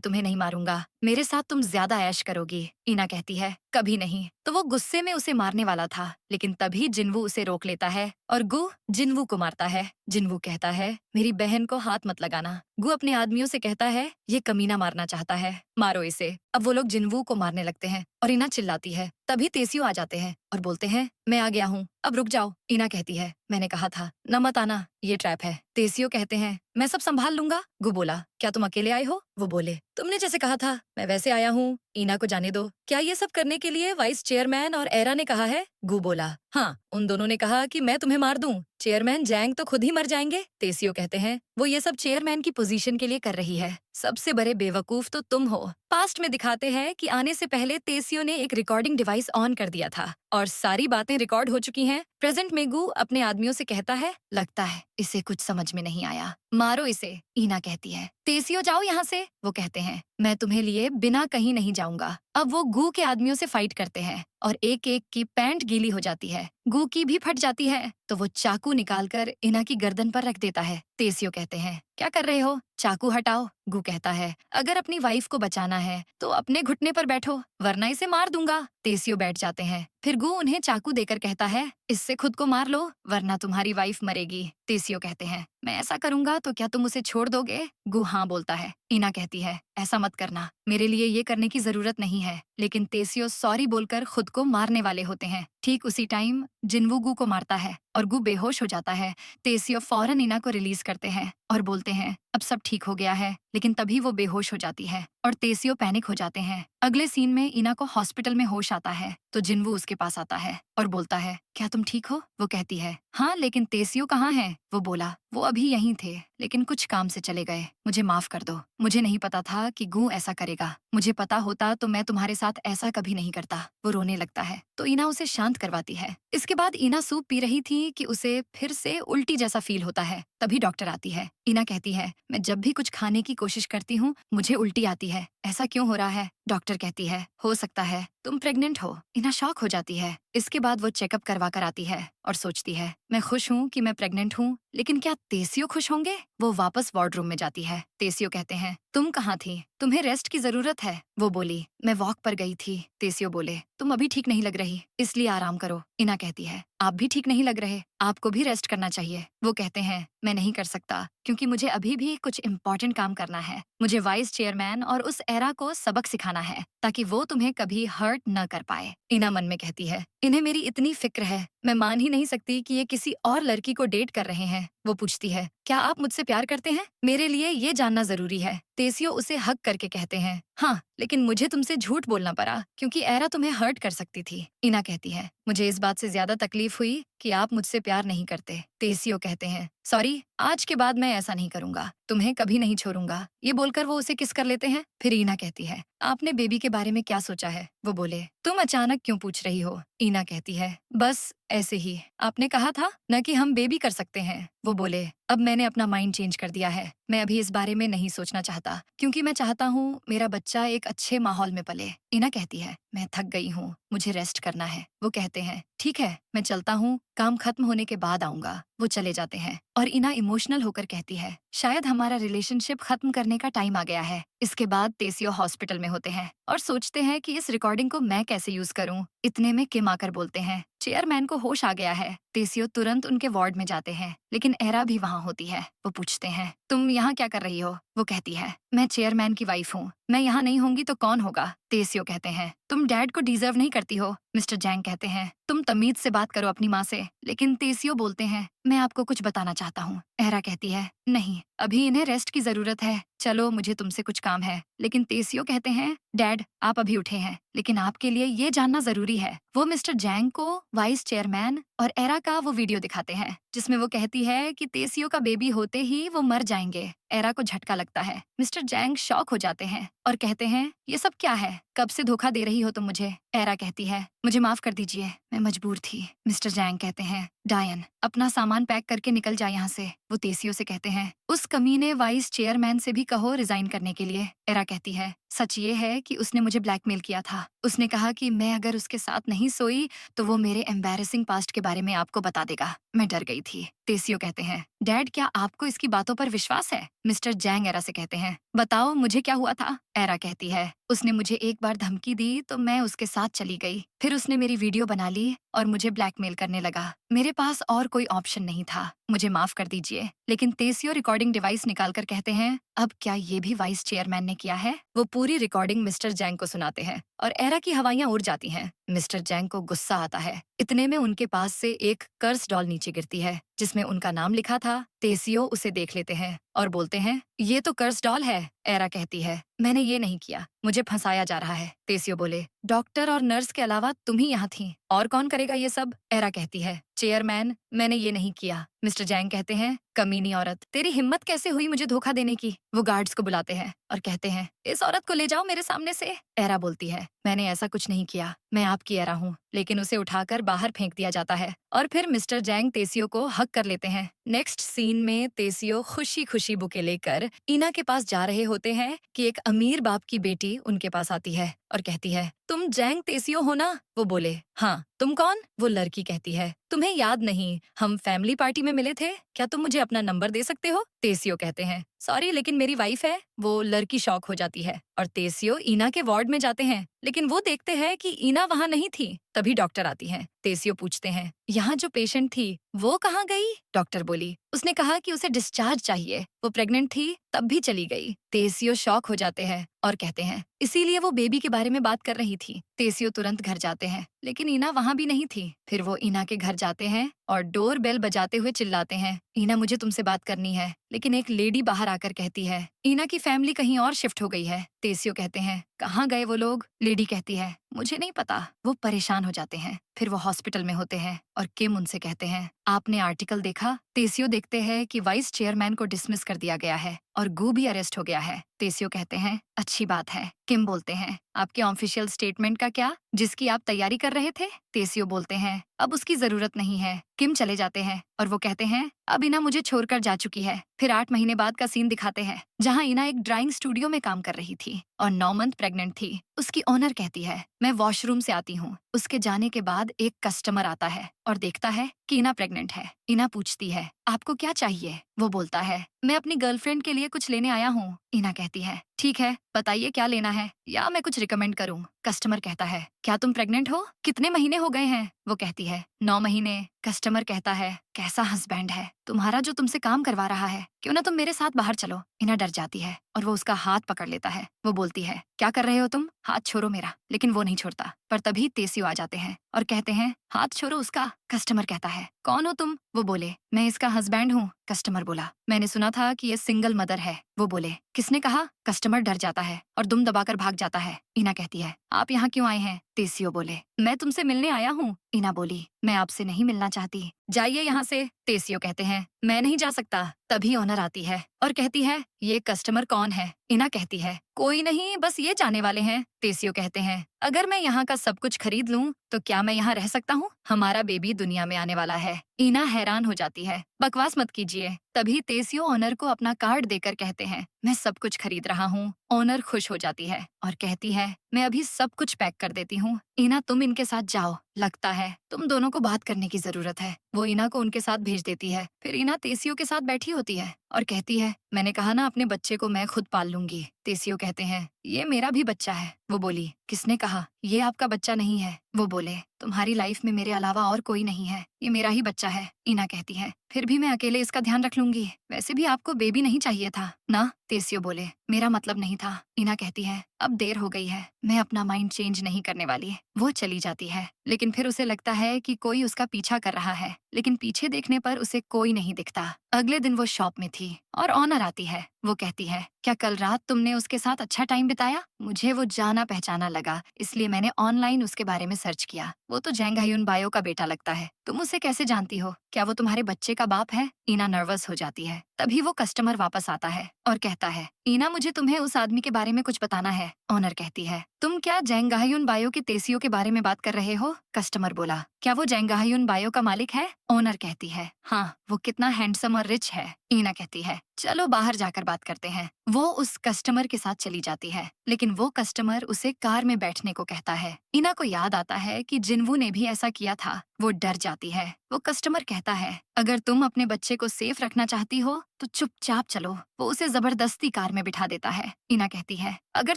[SPEAKER 1] तुम्हें नहीं मारूंगा, मेरे साथ तुम ज्यादा ऐश करोगी। इना कहती है, कभी नहीं। तो वो गुस्से में उसे मारने वाला था, लेकिन तभी जिन्वू उसे रोक लेता है और गू जिन्वू को मारता है। जिन्वू कहता है, मेरी बहन को हाथ मत लगाना। गू अपने आदमियों से कहता है, ये कमीना मारना चाहता है, मारो इसे। अब वो लोग जिन्वू को मारने लगते हैं और इना चिल्लाती है। तभी तेसियो आ जाते हैं और बोलते हैं, मैं आ गया हूँ, अब रुक जाओ। इना कहती है, मैंने कहा था न मत आना, ये ट्रैप है। तेसियो कहते हैं, मैं सब संभाल लूंगा। गू बोला, क्या तुम अकेले आए हो? वो बोले, तुमने जैसे कहा था मैं वैसे आया हूँ, इना को जाने दो। क्या ये सब करने के लिए वाइस चेयरमैन और एरा ने कहा है? गू बोला, हाँ, उन दोनों ने कहा कि मैं तुम्हें मार दूं, चेयरमैन जैंग तो खुद ही मर जाएंगे। तेसियो कहते हैं, वो ये सब चेयरमैन की पोजीशन के लिए कर रही है, सबसे बड़े बेवकूफ तो तुम हो। पास्ट में दिखाते हैं कि आने से पहले तेसियो ने एक रिकॉर्डिंग डिवाइस ऑन कर दिया था और सारी बातें रिकॉर्ड हो चुकी हैं। प्रेजेंट में गू अपने आदमियों से कहता है, लगता है इसे कुछ समझ में नहीं आया, मारो इसे। इना कहती है, तेसियो जाओ यहाँ से। वो कहते हैं, मैं तुम्हें लिए बिना कहीं नहीं जाऊंगा। अब वो गू के आदमियों से फाइट करते हैं और एक एक की पैंट गीली हो जाती है, गू की भी फट जाती है। तो वो चाकू निकालकर इना की गर्दन पर रख देता है। तेसियो कहते हैं, क्या कर रहे हो, चाकू हटाओ। गू कहता है, अगर अपनी वाइफ को बचाना है तो अपने घुटने पर बैठो, वरना इसे मार दूंगा। तेसियो बैठ जाते हैं। फिर गू उन्हें चाकू देकर कहता है, इससे खुद को मार लो वरना तुम्हारी वाइफ मरेगी। तेसियो कहते हैं, मैं ऐसा करूंगा तो क्या तुम उसे छोड़ दोगे? गू हाँ बोलता है। इना कहती है, ऐसा मत करना, मेरे लिए ये करने की जरूरत नहीं है। लेकिन तेसियो सॉरी बोलकर खुद को मारने वाले होते हैं। ठीक उसी टाइम जिनवू गू को मारता है और गू बेहोश हो जाता है। तेसियो फौरन इना को रिलीज करते हैं और बोलते हैं अब सब ठीक हो गया है, लेकिन तभी वो बेहोश हो जाती है और तेसियो पैनिक हो जाते हैं। अगले सीन में इना को हॉस्पिटल में होश आता है तो जिनवू उसके पास आता है और बोलता है क्या तुम ठीक हो? वो कहती है हाँ, लेकिन तेसियो कहाँ है? वो बोला वो अभी यहीं थे, लेकिन कुछ काम से चले गए, मुझे माफ कर दो। मुझे नहीं पता था कि गू ऐसा करेगा, मुझे पता होता तो मैं तुम्हारे साथ ऐसा कभी नहीं करता। वो रोने लगता है तो इना उसे शांत करवाती है। इसके बाद इना सूप पी रही थी कि उसे फिर से उल्टी जैसा फील होता है। तभी डॉक्टर आती है। इना कहती है मैं जब भी कुछ खाने की कोशिश करती हूँ मुझे उल्टी आती है, ऐसा क्यों हो रहा है? डॉक्टर कहती है हो सकता है तुम प्रेग्नेंट हो। इना शॉक हो जाती है। इसके बाद वो चेकअप करवा कर आती है और सोचती है मैं खुश हूँ कि मैं प्रेग्नेंट हूँ, लेकिन क्या तेसियो खुश होंगे? वो वापस वार्डरूम में जाती है। तेसियो कहते हैं तुम कहाँ थी? तुम्हें रेस्ट की जरूरत है। वो बोली मैं वॉक पर गई थी। तेसियो बोले तुम अभी ठीक नहीं लग रही, इसलिए आराम करो। इना कहती है आप भी ठीक नहीं लग रहे, आपको भी रेस्ट करना चाहिए। वो कहते हैं मैं नहीं कर सकता क्योंकि मुझे अभी भी कुछ इम्पोर्टेंट काम करना है। मुझे वाइस चेयरमैन और उस एरा को सबक सिखाना है ताकि वो तुम्हें कभी हर्ट न कर पाए। इना मन में कहती है इन्हें मेरी इतनी फिक्र है, मैं मान ही नहीं सकती कि ये किसी और लड़की को डेट कर रहे हैं। वो पूछती है क्या आप मुझसे प्यार करते हैं? मेरे लिए ये जानना जरूरी है। तेसियो उसे हक करके कहते हैं हाँ, लेकिन मुझे तुमसे झूठ बोलना पड़ा क्योंकि एरा तुम्हें हर्ट कर सकती थी। इना कहती है मुझे इस बात से ज्यादा तकलीफ हुई कि आप मुझसे प्यार नहीं करते। तेसियो कहते हैं सॉरी, आज के बाद मैं ऐसा नहीं करूंगा, तुम्हें कभी नहीं छोड़ूंगा। ये बोलकर वो उसे किस कर लेते हैं। फिर इना कहती है आपने बेबी के बारे में क्या सोचा है? वो बोले तुम अचानक क्यों पूछ रही हो? इना कहती है बस ऐसे ही, आपने कहा था न कि हम बेबी कर सकते हैं। वो बोले अब मैंने अपना माइंड चेंज कर दिया है, मैं अभी इस बारे में नहीं सोचना चाहता क्योंकि मैं चाहता हूँ मेरा बच्चा एक अच्छे माहौल में पले। इना कहती है मैं थक गई हूँ, मुझे रेस्ट करना है। वो कहते हैं ठीक है, मैं चलता हूँ, काम खत्म होने के बाद आऊंगा। वो चले जाते हैं और इना इमोशनल होकर कहती है शायद हमारा रिलेशनशिप खत्म करने का टाइम आ गया है। इसके बाद तेसियो हॉस्पिटल में होते हैं और सोचते हैं कि इस रिकॉर्डिंग को मैं कैसे यूज करूं। इतने में किम आकर बोलते हैं चेयरमैन को होश आ गया है। तेसियो तुरंत उनके वार्ड में जाते हैं, लेकिन एरा भी वहाँ होती है। वो पूछते हैं तुम यहाँ क्या कर रही हो? वो कहती है मैं चेयरमैन की वाइफ हूँ, मैं यहाँ नहीं होंगी तो कौन होगा? तेसियो कहते हैं तुम डैड को डिजर्व नहीं करती हो। मिस्टर जैंग कहते हैं तुम तमीज से बात करो अपनी माँ से। लेकिन तेसियो बोलते हैं मैं आपको कुछ बताना चाहता हूँ। एरा कहती है नहीं, अभी इन्हें रेस्ट की जरूरत है, चलो मुझे तुमसे कुछ काम है। लेकिन तेसियो कहते हैं डैड आप अभी उठे हैं, लेकिन आपके लिए ये जानना जरूरी है। वो मिस्टर जैंग को वाइस चेयरमैन और एरा का वो वीडियो दिखाते हैं जिसमें वो कहती है कि तेसियो का बेबी होते ही वो मर जाएंगे। एरा को झटका लगता है। मिस्टर जैंग शॉक हो जाते हैं और कहते हैं ये सब क्या है, कब से धोखा दे रही हो तुम मुझे? एरा कहती है मुझे माफ कर दीजिए, मैं मजबूर थी। मिस्टर जैंग कहते हैं डायन अपना सामान पैक करके निकल जा यहाँ से। वो तेसियो से कहते हैं उस कमीने वाइस चेयरमैन से भी कहो रिजाइन करने के लिए। एरा कहती है सच ये है कि उसने मुझे ब्लैकमेल किया था, उसने कहा कि मैं अगर उसके साथ नहीं सोई तो वो मेरे एम्बैरेसिंग पास्ट के बारे में आपको बता देगा। मैं डर गई थी। तेसियो कहते हैं डैड क्या आपको इसकी बातों पर विश्वास है? मिस्टर जैंग एरा से कहते हैं बताओ मुझे क्या हुआ था? एरा कहती है उसने मुझे एक बार धमकी दी तो मैं उसके साथ चली गई, फिर उसने मेरी वीडियो बना ली और मुझे ब्लैकमेल करने लगा। मेरे पास और कोई ऑप्शन नहीं था, मुझे माफ कर दीजिए। लेकिन तेसियो रिकॉर्डिंग डिवाइस निकालकर कहते हैं अब क्या ये भी वाइस चेयरमैन ने किया है? वो पूरी रिकॉर्डिंग मिस्टर जैंग को सुनाते हैं और एरा की हवाइयां उड़ जाती हैं। मिस्टर जैंग को गुस्सा आता है। इतने में उनके पास से एक कर्स डॉल नीचे गिरती है जिसमें उनका नाम लिखा था। तेसियो उसे देख लेते हैं और बोलते हैं ये तो कर्स डॉल है। एरा कहती है मैंने ये नहीं किया, मुझे फंसाया जा रहा है। तेसियो बोले डॉक्टर और नर्स के अलावा तुम ही यहाँ थी, और कौन करेगा ये सब? एरा कहती है चेयरमैन मैंने ये नहीं किया। मिस्टर जैंग कहते हैं कमीनी औरत, तेरी हिम्मत कैसे हुई मुझे धोखा देने की? वो गार्ड्स को बुलाते हैं और कहते हैं इस औरत को ले जाओ मेरे सामने से। एरा बोलती है मैंने ऐसा कुछ नहीं किया, मैं आपकी एरा हूँ। लेकिन उसे उठाकर बाहर फेंक दिया जाता है और फिर मिस्टर जैंग तेसियो को हक कर लेते हैं। नेक्स्ट सीन में तेसियो खुशी खुशी बुके लेकर इना के पास जा रहे होते हैं कि एक अमीर बाप की बेटी उनके पास आती है और कहती है तुम जैंग तेसियो हो ना? वो बोले हाँ, तुम कौन? वो लड़की कहती है तुम्हें याद नहीं, हम फैमिली पार्टी में मिले थे, क्या तुम मुझे अपना नंबर दे सकते हो? तेसियो कहते हैं सॉरी लेकिन मेरी वाइफ है। वो लड़की शॉक हो जाती है और तेसियो इना के वार्ड में जाते हैं, लेकिन वो देखते हैं कि इना वहाँ नहीं थी। तभी डॉक्टर आती हैं। तेसियो पूछते हैं यहाँ जो पेशेंट थी वो कहाँ गई? डॉक्टर बोली उसने कहा कि उसे डिस्चार्ज चाहिए, वो प्रेग्नेंट थी तब भी चली गई। तेसियो शॉक हो जाते हैं और कहते हैं इसीलिए वो बेबी के बारे में बात कर रही थी। तेसियो तुरंत घर जाते हैं, लेकिन ईना वहाँ भी नहीं थी। फिर वो ईना के घर जाते हैं और डोर बेल बजाते हुए चिल्लाते हैं, ईना मुझे तुमसे बात करनी है। लेकिन एक लेडी बाहर आकर कहती है, ईना की फैमिली कहीं और शिफ्ट हो गई है। तेसियो कहते हैं, कहाँ गए वो लोग? लेडी कहती है, मुझे नहीं पता। वो परेशान हो जाते हैं। फिर वो हॉस्पिटल में होते हैं और किम उनसे कहते हैं, आपने आर्टिकल देखा? तेसियो देखते हैं कि वाइस चेयरमैन को डिसमिस कर दिया गया है और गू भी अरेस्ट हो गया है। तेसियो कहते हैं, अच्छी बात है। किम बोलते हैं, आपके ऑफिशियल स्टेटमेंट का क्या, जिसकी आप तैयारी कर रहे थे? तेसियो बोलते हैं, अब उसकी जरूरत नहीं है। किम चले जाते हैं और वो कहते हैं, अब इना मुझे छोड़कर जा चुकी है। फिर 8 महीने बाद का सीन दिखाते हैं, जहाँ इना एक ड्राइंग स्टूडियो में काम कर रही थी और 9 मंथ प्रेग्नेंट थी। उसकी ओनर कहती है, मैं वॉशरूम से आती हूँ। उसके जाने के बाद एक कस्टमर आता है और देखता है कि इना प्रेग्नेंट है। इना पूछती है, आपको क्या चाहिए? वो बोलता है, मैं अपनी गर्लफ्रेंड के लिए कुछ लेने आया हूँ। इना कहती है, ठीक है, बताइए क्या लेना है, या मैं कुछ रिकमेंड करूँ? कस्टमर कहता है, क्या तुम प्रेग्नेंट हो? कितने महीने हो गए हैं? वो कहती है, 9 महीने। कस्टमर कहता है, कैसा हस्बैंड है तुम्हारा जो तुमसे काम करवा रहा है, क्यों ना तुम मेरे साथ बाहर चलो। इना डर जाती है और वो उसका हाथ पकड़ लेता है। वो बोलती है, क्या कर रहे हो तुम? हाथ छोड़ो मेरा। लेकिन वो नहीं छोड़ता। पर तभी तेसियो आ जाते हैं और कहते हैं, हाथ छोड़ो उसका। कस्टमर कहता है, कौन हो तुम? वो बोले, मैं इसका हस्बैंड हूँ। कस्टमर बोला, मैंने सुना था कि ये सिंगल मदर है। वो बोले, किसने कहा? कस्टमर डर जाता है और दुम दबाकर भाग जाता है। इना कहती है, आप यहाँ क्यों आए हैं? तेसियो बोले, मैं तुमसे मिलने आया हूँ। इना बोली, मैं आपसे नहीं मिलना चाहती, जाइए यहाँ से। तेसियो कहते हैं, मैं नहीं जा सकता। तभी ओनर आती है और कहती है, ये कस्टमर कौन है? इना कहती है, कोई नहीं, बस ये जाने वाले हैं। तेसियो कहते हैं, अगर मैं यहाँ का सब कुछ खरीद लूँ तो क्या मैं यहाँ रह सकता हूँ? हमारा बेबी दुनिया में आने वाला है। इना हैरान हो जाती है, बकवास मत कीजिए। तभी तेसियो ओनर को अपना कार्ड देकर कहते हैं, मैं सब कुछ खरीद रहा हूँ। ओनर खुश हो जाती है और कहती है, मैं अभी सब कुछ पैक कर देती हूँ। इना तुम इनके साथ जाओ, लगता है तुम दोनों को बात करने की जरूरत है। वो इना को उनके साथ भेज देती है। फिर इना तेसियो के साथ बैठी होती है और कहती है, मैंने कहा ना अपने बच्चे को मैं खुद पाल लूंगी। तेसियो कहते हैं, ये मेरा भी बच्चा है। वो बोली, किसने कहा? ये आपका बच्चा नहीं है। वो बोले, तुम्हारी लाइफ में मेरे अलावा और कोई नहीं है, ये मेरा ही बच्चा है। इना कहती है, फिर भी मैं अकेले इसका ध्यान रख लूंगी। वैसे भी आपको बेबी नहीं चाहिए था ना? तेसियो बोले, मेरा मतलब नहीं था। इना कहती है, अब देर हो गई है, मैं अपना माइंड चेंज नहीं करने वाली। वो चली जाती है, लेकिन फिर उसे लगता है कि कोई उसका पीछा कर रहा है, लेकिन पीछे देखने पर उसे कोई नहीं दिखता। अगले दिन वो शॉप में थी और ऑनर आती है। वो कहती है, क्या कल रात तुमने उसके साथ अच्छा टाइम बिताया? मुझे वो जाना पहचाना लगा, इसलिए मैंने ऑनलाइन उसके बारे में सर्च किया। वो तो जैंग हायुन बायो का बेटा लगता है। तुम उसे कैसे जानती हो? क्या वो तुम्हारे बच्चे का बाप है? इना नर्वस हो जाती है। तभी वो कस्टमर वापस आता है और कहता है, इना मुझे तुम्हें उस आदमी के बारे में कुछ बताना है। ऑनर कहती है, तुम क्या जैंग हायुन बायो के तेसियो के बारे में बात कर रहे हो? कस्टमर बोला, क्या वो जैंग हायुन बायो का मालिक है? ऑनर कहती है, हाँ, वो कितना हैंडसम और रिच है। इना कहती है, चलो बाहर जाकर बात करते हैं। वो उस कस्टमर के साथ चली जाती है, लेकिन वो कस्टमर उसे कार में बैठने को कहता है। इना को याद आता है कि जिनवू ने भी ऐसा किया था। वो डर जाती है। वो कस्टमर कहता है, अगर तुम अपने बच्चे को सेफ रखना चाहती हो तो चुपचाप चलो। वो उसे जबरदस्ती कार में बिठा देता है। इना कहती है, अगर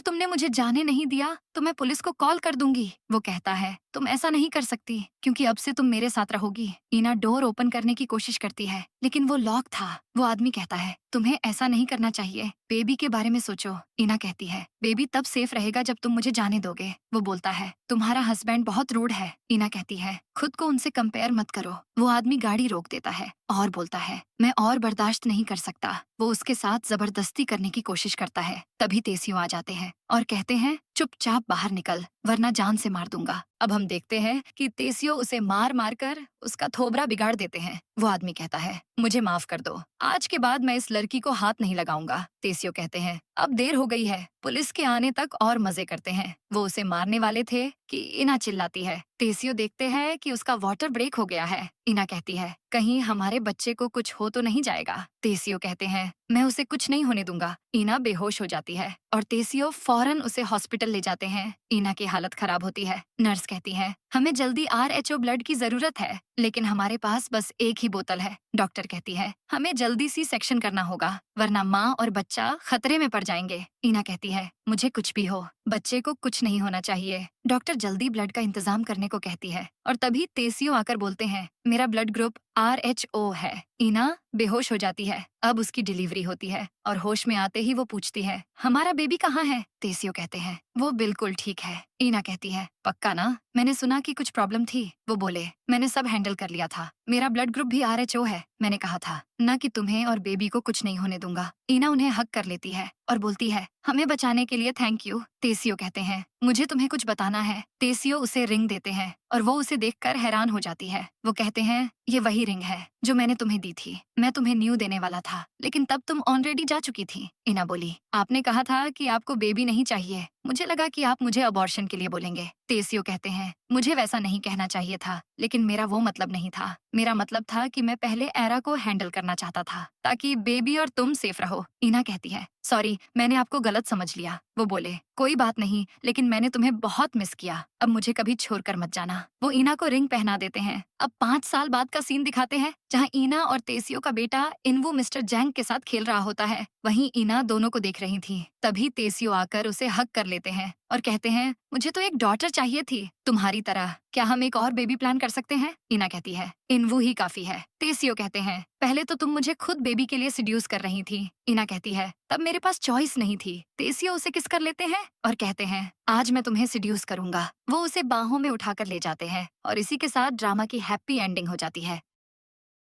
[SPEAKER 1] तुमने मुझे जाने नहीं दिया तो मैं पुलिस को कॉल कर दूंगी। वो कहता है, तुम ऐसा नहीं कर सकती, क्योंकि अब से तुम मेरे साथ रहोगी। इना डोर ओपन करने की कोशिश करती है, लेकिन वो लॉक था। वो आदमी कहता है, तुम्हें ऐसा नहीं करना चाहिए, बेबी के बारे में सोचो। इना कहती है, बेबी तब सेफ रहेगा जब तुम मुझे जाने दोगे। वो बोलता है, तुम्हारा हस्बैंड बहुत रूड है। इना कहती है, खुद को उनसे कंपेयर मत करो। वो आदमी गाड़ी रोक देता है और बोलता है, मैं और बर्दाश्त नहीं कर सकता। वो उसके साथ जबरदस्ती करने की कोशिश करता है। तभी तेसियो आ जाते हैं और कहते हैं, चुपचाप बाहर निकल, वरना जान से मार दूंगा। अब हम देखते हैं कि तेसियो उसे मार मार कर उसका थोबरा बिगाड़ देते हैं। वो आदमी कहता है, मुझे माफ कर दो, आज के बाद मैं इस लड़की को हाथ नहीं लगाऊंगा। तेसियो कहते हैं, अब देर हो गई है, पुलिस के आने तक और मजे करते हैं। वो उसे मारने वाले थे कि इना चिल्लाती है। तेसियो देखते हैं कि उसका वाटर ब्रेक हो गया है। इना कहती है, कहीं हमारे बच्चे को कुछ हो तो नहीं जाएगा। तेसियो कहते हैं, मैं उसे कुछ नहीं होने दूंगा। इना बेहोश हो जाती है और तेसियो फौरन उसे हॉस्पिटल ले जाते हैं। इना की हालत खराब होती है। नर्स कहती है, हमें जल्दी RHO ब्लड की जरूरत है, लेकिन हमारे पास बस एक ही बोतल है। डॉक्टर कहती है, हमें जल्दी सी सेक्शन करना होगा, वरना माँ और बच्चा खतरे में पड़ जाएंगे। इना कहती है, मुझे कुछ भी हो, बच्चे को कुछ नहीं होना चाहिए। डॉक्टर जल्दी ब्लड का इंतजाम करने को कहती है और तभी तेसियो आकर बोलते हैं, मेरा ब्लड ग्रुप RHO है। इना बेहोश हो जाती है। अब उसकी डिलीवरी होती है और होश में आते ही वो पूछती है, हमारा बेबी कहाँ है? तेसियो कहते हैं, वो बिल्कुल ठीक है। ईना कहती है, पक्का ना? मैंने सुना कि कुछ प्रॉब्लम थी। वो बोले, मैंने सब हैंडल कर लिया था। मेरा ब्लड ग्रुप भी RH O है। मैंने कहा था ना कि तुम्हें और बेबी को कुछ नहीं होने दूंगा। ईना उन्हें हक कर लेती है और बोलती है, हमें बचाने के लिए थैंक यू। तेसियो कहते हैं, मुझे तुम्हें कुछ बताना है। तेसियो उसे रिंग देते हैं और वो उसे देखकर हैरान हो जाती है। वो कहते हैं, ये वही रिंग है जो मैंने तुम्हें दी थी। मैं तुम्हें न्यू देने वाला था, लेकिन तब तुम ऑलरेडी जा चुकी थी। ईना बोली, आपने कहा था कि आपको बेबी नहीं चाहिए। मुझे लगा कि आप मुझे अबॉर्शन के लिए बोलेंगे। तेसियो कहते हैं, मुझे वैसा नहीं कहना चाहिए था, लेकिन मेरा वो मतलब नहीं था। मेरा मतलब था कि मैं पहले एरा को हैंडल करना चाहता था ताकि बेबी और तुम सेफ रहो। ईना कहती है, सॉरी, मैंने आपको गलत समझ लिया। वो बोले, कोई बात नहीं, लेकिन मैंने तुम्हें बहुत मिस किया। अब मुझे कभी छोड़कर मत जाना। वो ईना को रिंग पहना देते हैं। अब 5 साल बाद का सीन दिखाते हैं, जहाँ ईना और तेसियो का बेटा इनवू मिस्टर जैंग के साथ खेल रहा होता है। वहीं ईना दोनों को देख रही थी। तभी तेसियो आकर उसे हक कर लेते हैं और कहते हैं, मुझे तो एक डॉटर चाहिए थी तुम्हारी तरह। क्या हम एक और बेबी प्लान कर सकते हैं? ईना कहती है, इनवू ही काफी है। तेसियो कहते हैं, पहले तो तुम मुझे खुद बेबी के लिए सिड्यूस कर रही थी। ईना कहती है, तब मेरे पास चॉइस नहीं थी। तेसियो उसे किस कर लेते हैं और कहते हैं, आज मैं तुम्हें सिड्यूस करूंगा। वो उसे बाहों में उठाकर ले जाते हैं और इसी के साथ ड्रामा की हैप्पी एंडिंग हो जाती है।